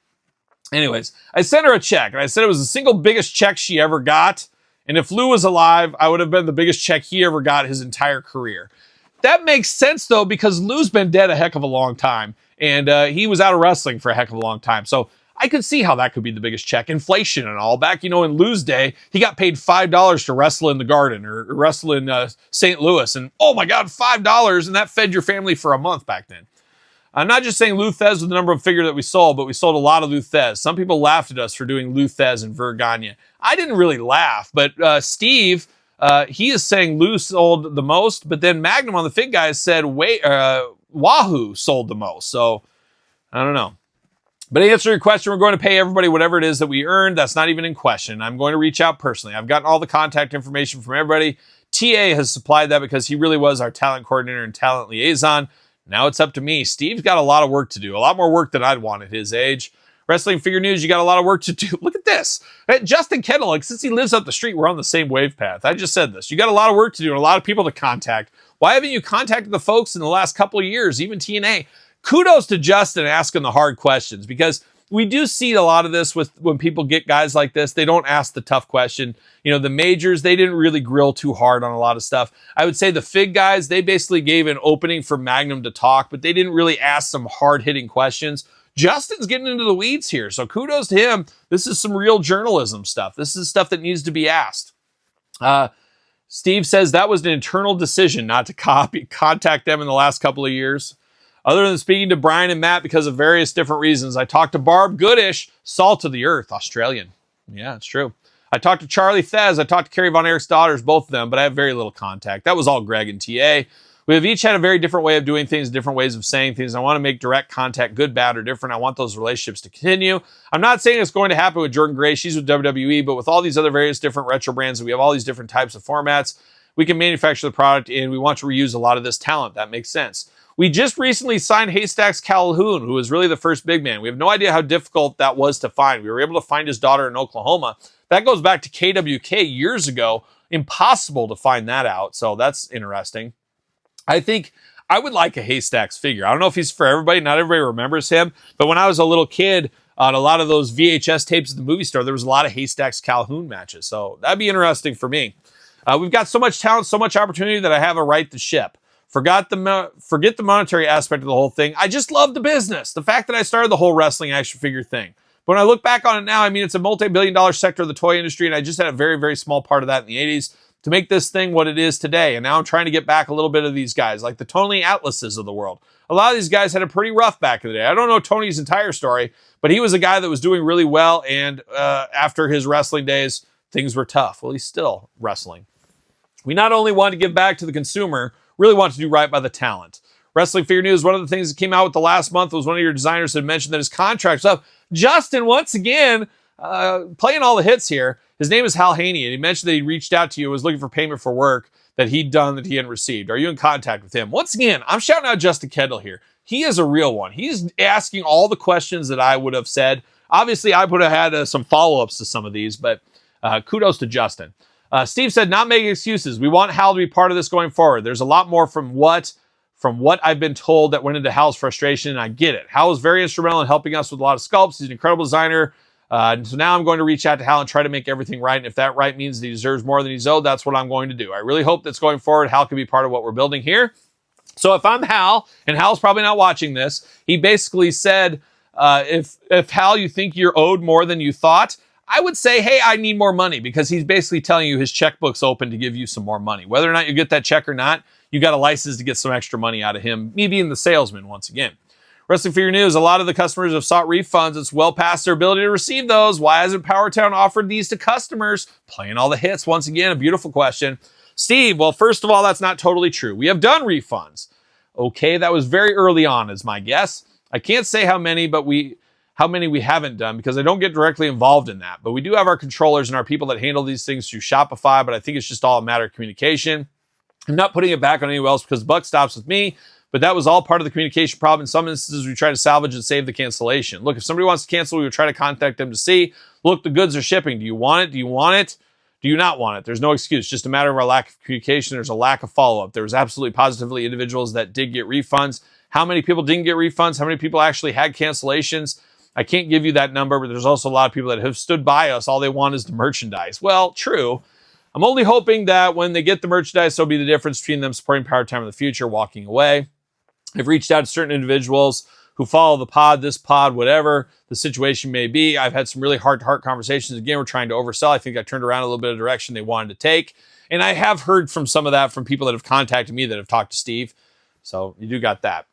anyways, I sent her a check, and I said it was the single biggest check she ever got. And if Lou was alive, I would have been the biggest check he ever got his entire career. That makes sense, though, because Lou's been dead a heck of a long time, and he was out of wrestling for a heck of a long time. So I could see how that could be the biggest check. Inflation and all. Back, in Lou's day, he got paid $5 to wrestle in the Garden or wrestle in St. Louis. And, oh, my God, $5, and that fed your family for a month back then. I'm not just saying Lou Thez was the number of figure that we sold, but we sold a lot of Lou Thez. Some people laughed at us for doing Lou Thez and Vergania. I didn't really laugh, but Steve... he is saying Lou sold the most, but then Magnum on the Fig Guys said Wahoo sold the most. So, I don't know. But to answer your question, we're going to pay everybody whatever it is that we earned. That's not even in question. I'm going to reach out personally. I've gotten all the contact information from everybody. TA has supplied that because he really was our talent coordinator and talent liaison. Now it's up to me. Steve's got a lot of work to do. A lot more work than I'd want at his age. Wrestling Figure News, you got a lot of work to do. Look at this. Justin Kendall, like, since he lives up the street, we're on the same wave path. I just said this. You got a lot of work to do and a lot of people to contact. Why haven't you contacted the folks in the last couple of years, even TNA? Kudos to Justin asking the hard questions, because we do see a lot of this with when people get guys like this. They don't ask the tough question. The majors, they didn't really grill too hard on a lot of stuff. I would say the Fig Guys, they basically gave an opening for Magnum to talk, but they didn't really ask some hard-hitting questions. Justin's getting into the weeds here, so kudos to him. This is some real journalism stuff. This is stuff that needs to be asked. Steve says that was an internal decision not to contact them in the last couple of years. Other than speaking to Brian and Matt because of various different reasons, I talked to Barb Goodish, Salt of the Earth, Australian. Yeah, it's true. I talked to Charlie Thez. I talked to Kerry Von Erich's daughters, both of them, but I have very little contact. That was all Greg and TA. We have each had a very different way of doing things, different ways of saying things. I want to make direct contact, good, bad, or different. I want those relationships to continue. I'm not saying it's going to happen with Jordan Gray. She's with WWE, but with all these other various different retro brands, we have all these different types of formats. We can manufacture the product, and we want to reuse a lot of this talent. That makes sense. We just recently signed Haystacks Calhoun, who was really the first big man. We have no idea how difficult that was to find. We were able to find his daughter in Oklahoma. That goes back to KWK years ago. Impossible to find that out, so that's interesting. I think I would like a Haystacks figure. I don't know if he's for everybody. Not everybody remembers him. But when I was a little kid, on a lot of those VHS tapes at the movie store, there was a lot of Haystacks Calhoun matches. So that'd be interesting for me. We've got so much talent, so much opportunity that I have a right to ship. Forget the monetary aspect of the whole thing. I just love the business. The fact that I started the whole wrestling action figure thing. But when I look back on it now, I mean, it's a multi-billion-dollar sector of the toy industry, and I just had a very, very small part of that in the 80s. To make this thing what it is today. And now I'm trying to get back a little bit of these guys, like the Tony Atlases of the world. A lot of these guys had a pretty rough back in the day. I don't know Tony's entire story, but he was a guy that was doing really well, and after his wrestling days, things were tough. Well, he's still wrestling. We not only want to give back to the consumer, really want to do right by the talent. Wrestling Figure News, one of the things that came out with the last month was one of your designers had mentioned that his contract's up. Justin, once again, playing all the hits here. His name is Hal Haney, and he mentioned that he reached out to you, was looking for payment for work that he'd done that he hadn't received. Are you in contact with him? Once again, I'm shouting out Justin Kendall here. He is a real one. He's asking all the questions that I would have said. Obviously, I would have had some follow-ups to some of these, but kudos to Justin. Steve said, not making excuses. We want Hal to be part of this going forward. There's a lot more from what I've been told that went into Hal's frustration, and I get it. Hal was very instrumental in helping us with a lot of sculpts. He's an incredible designer. So now I'm going to reach out to Hal and try to make everything right. And if that right means that he deserves more than he's owed, that's what I'm going to do. I really hope that's going forward. Hal can be part of what we're building here. So if I'm Hal, and Hal's probably not watching this, he basically said, if Hal, you think you're owed more than you thought, I would say, hey, I need more money, because he's basically telling you his checkbook's open to give you some more money. Whether or not you get that check or not, you got a license to get some extra money out of him, me being the salesman once again. Wrestling Figure News, a lot of the customers have sought refunds. It's well past their ability to receive those. Why hasn't Powertown offered these to customers? Playing all the hits. Once again, a beautiful question. Steve, well, first of all, that's not totally true. We have done refunds. Okay, that was very early on, is my guess. I can't say how many we haven't done because I don't get directly involved in that. But we do have our controllers and our people that handle these things through Shopify, but I think it's just all a matter of communication. I'm not putting it back on anyone else because the buck stops with me, but that was all part of the communication problem. In some instances, we try to salvage and save the cancellation. Look, if somebody wants to cancel, we would try to contact them to see, look, the goods are shipping. Do you want it? Do you want it? Do you not want it? There's no excuse. Just a matter of our lack of communication. There's a lack of follow-up. There was absolutely positively individuals that did get refunds. How many people didn't get refunds? How many people actually had cancellations? I can't give you that number, but there's also a lot of people that have stood by us. All they want is the merchandise. Well, true. I'm only hoping that when they get the merchandise, there'll be the difference between them supporting Powertown in the future, walking away. I've reached out to certain individuals who follow the pod, this pod, whatever the situation may be. I've had some really heart-to-heart conversations. Again, we're trying to oversell. I think I turned around a little bit of direction they wanted to take. And I have heard from some of that from people that have contacted me that have talked to Steve. So you do got that.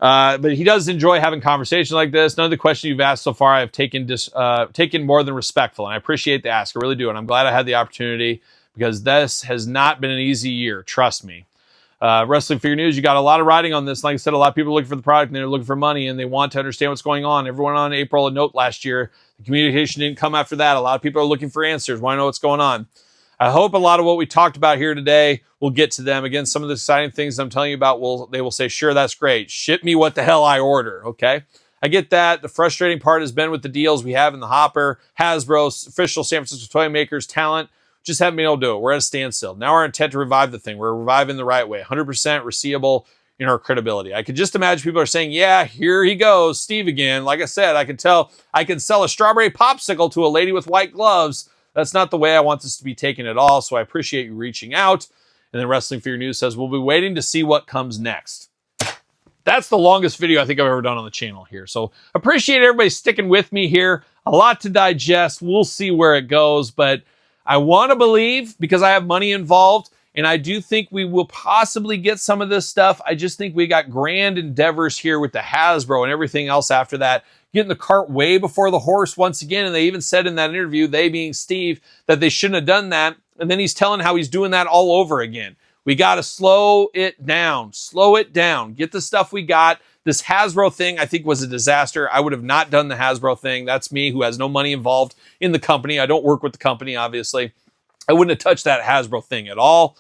But he does enjoy having conversations like this. None of the questions you've asked so far I have taken more than respectful. And I appreciate the ask. I really do. And I'm glad I had the opportunity because this has not been an easy year. Trust me. Wrestling Figure News, you got a lot of writing on this. Like I said, a lot of people are looking for the product and they're looking for money and they want to understand what's going on. Everyone on April a note last year. The communication didn't come after that. A lot of people are looking for answers, want to know what's going on. I hope a lot of what we talked about here today will get to them. Again, some of the exciting things I'm telling you about, they will say, sure, that's great. Ship me what the hell I order, okay? I get that. The frustrating part has been with the deals we have in the hopper. Hasbro, official San Francisco toy makers, talent, just haven't been able to do it. We're at a standstill. Now our intent to revive the thing. We're reviving the right way. 100% receivable in our credibility. I could just imagine people are saying, yeah, here he goes, Steve again. Like I said, I can tell I can sell a strawberry popsicle to a lady with white gloves. That's not the way I want this to be taken at all. So I appreciate you reaching out. And then Wrestling Figure News says, we'll be waiting to see what comes next. That's the longest video I think I've ever done on the channel here. So appreciate everybody sticking with me here. A lot to digest. We'll see where it goes, but I want to believe because I have money involved and I do think we will possibly get some of this stuff. I just think we got grand endeavors here with the Hasbro and everything else after that. Getting the cart way before the horse once again. And they even said in that interview, they being Steve, that they shouldn't have done that. And then he's telling how he's doing that all over again. We got to slow it down. Slow it down. Get the stuff we got. This Hasbro thing, I think, was a disaster. I would have not done the Hasbro thing. That's me, who has no money involved in the company. I don't work with the company, obviously. I wouldn't have touched that Hasbro thing at all.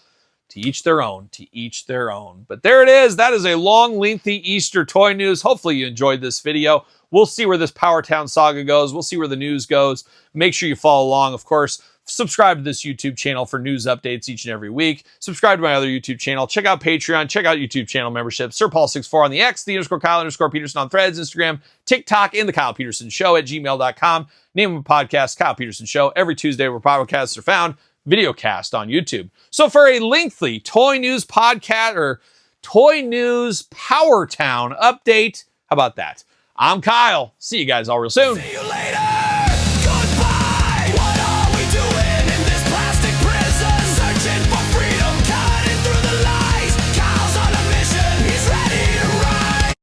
To each their own. To each their own. But there it is. That is a long, lengthy Easter toy news. Hopefully you enjoyed this video. We'll see where this Powertown saga goes. We'll see where the news goes. Make sure you follow along, of course. Subscribe to this YouTube channel for news updates each and every week. Subscribe to my other YouTube channel. Check out Patreon. Check out YouTube channel membership. SirPaul64 on the X, _Kyle_Peterson on Threads, Instagram, TikTok, and TheKylePetersonShow at gmail.com. Name of a podcast, Kyle Peterson Show. Every Tuesday where podcasts are found. Videocast on YouTube. So for a lengthy toy news podcast or toy news Powertown update, how about that? I'm Kyle. See you guys all real soon.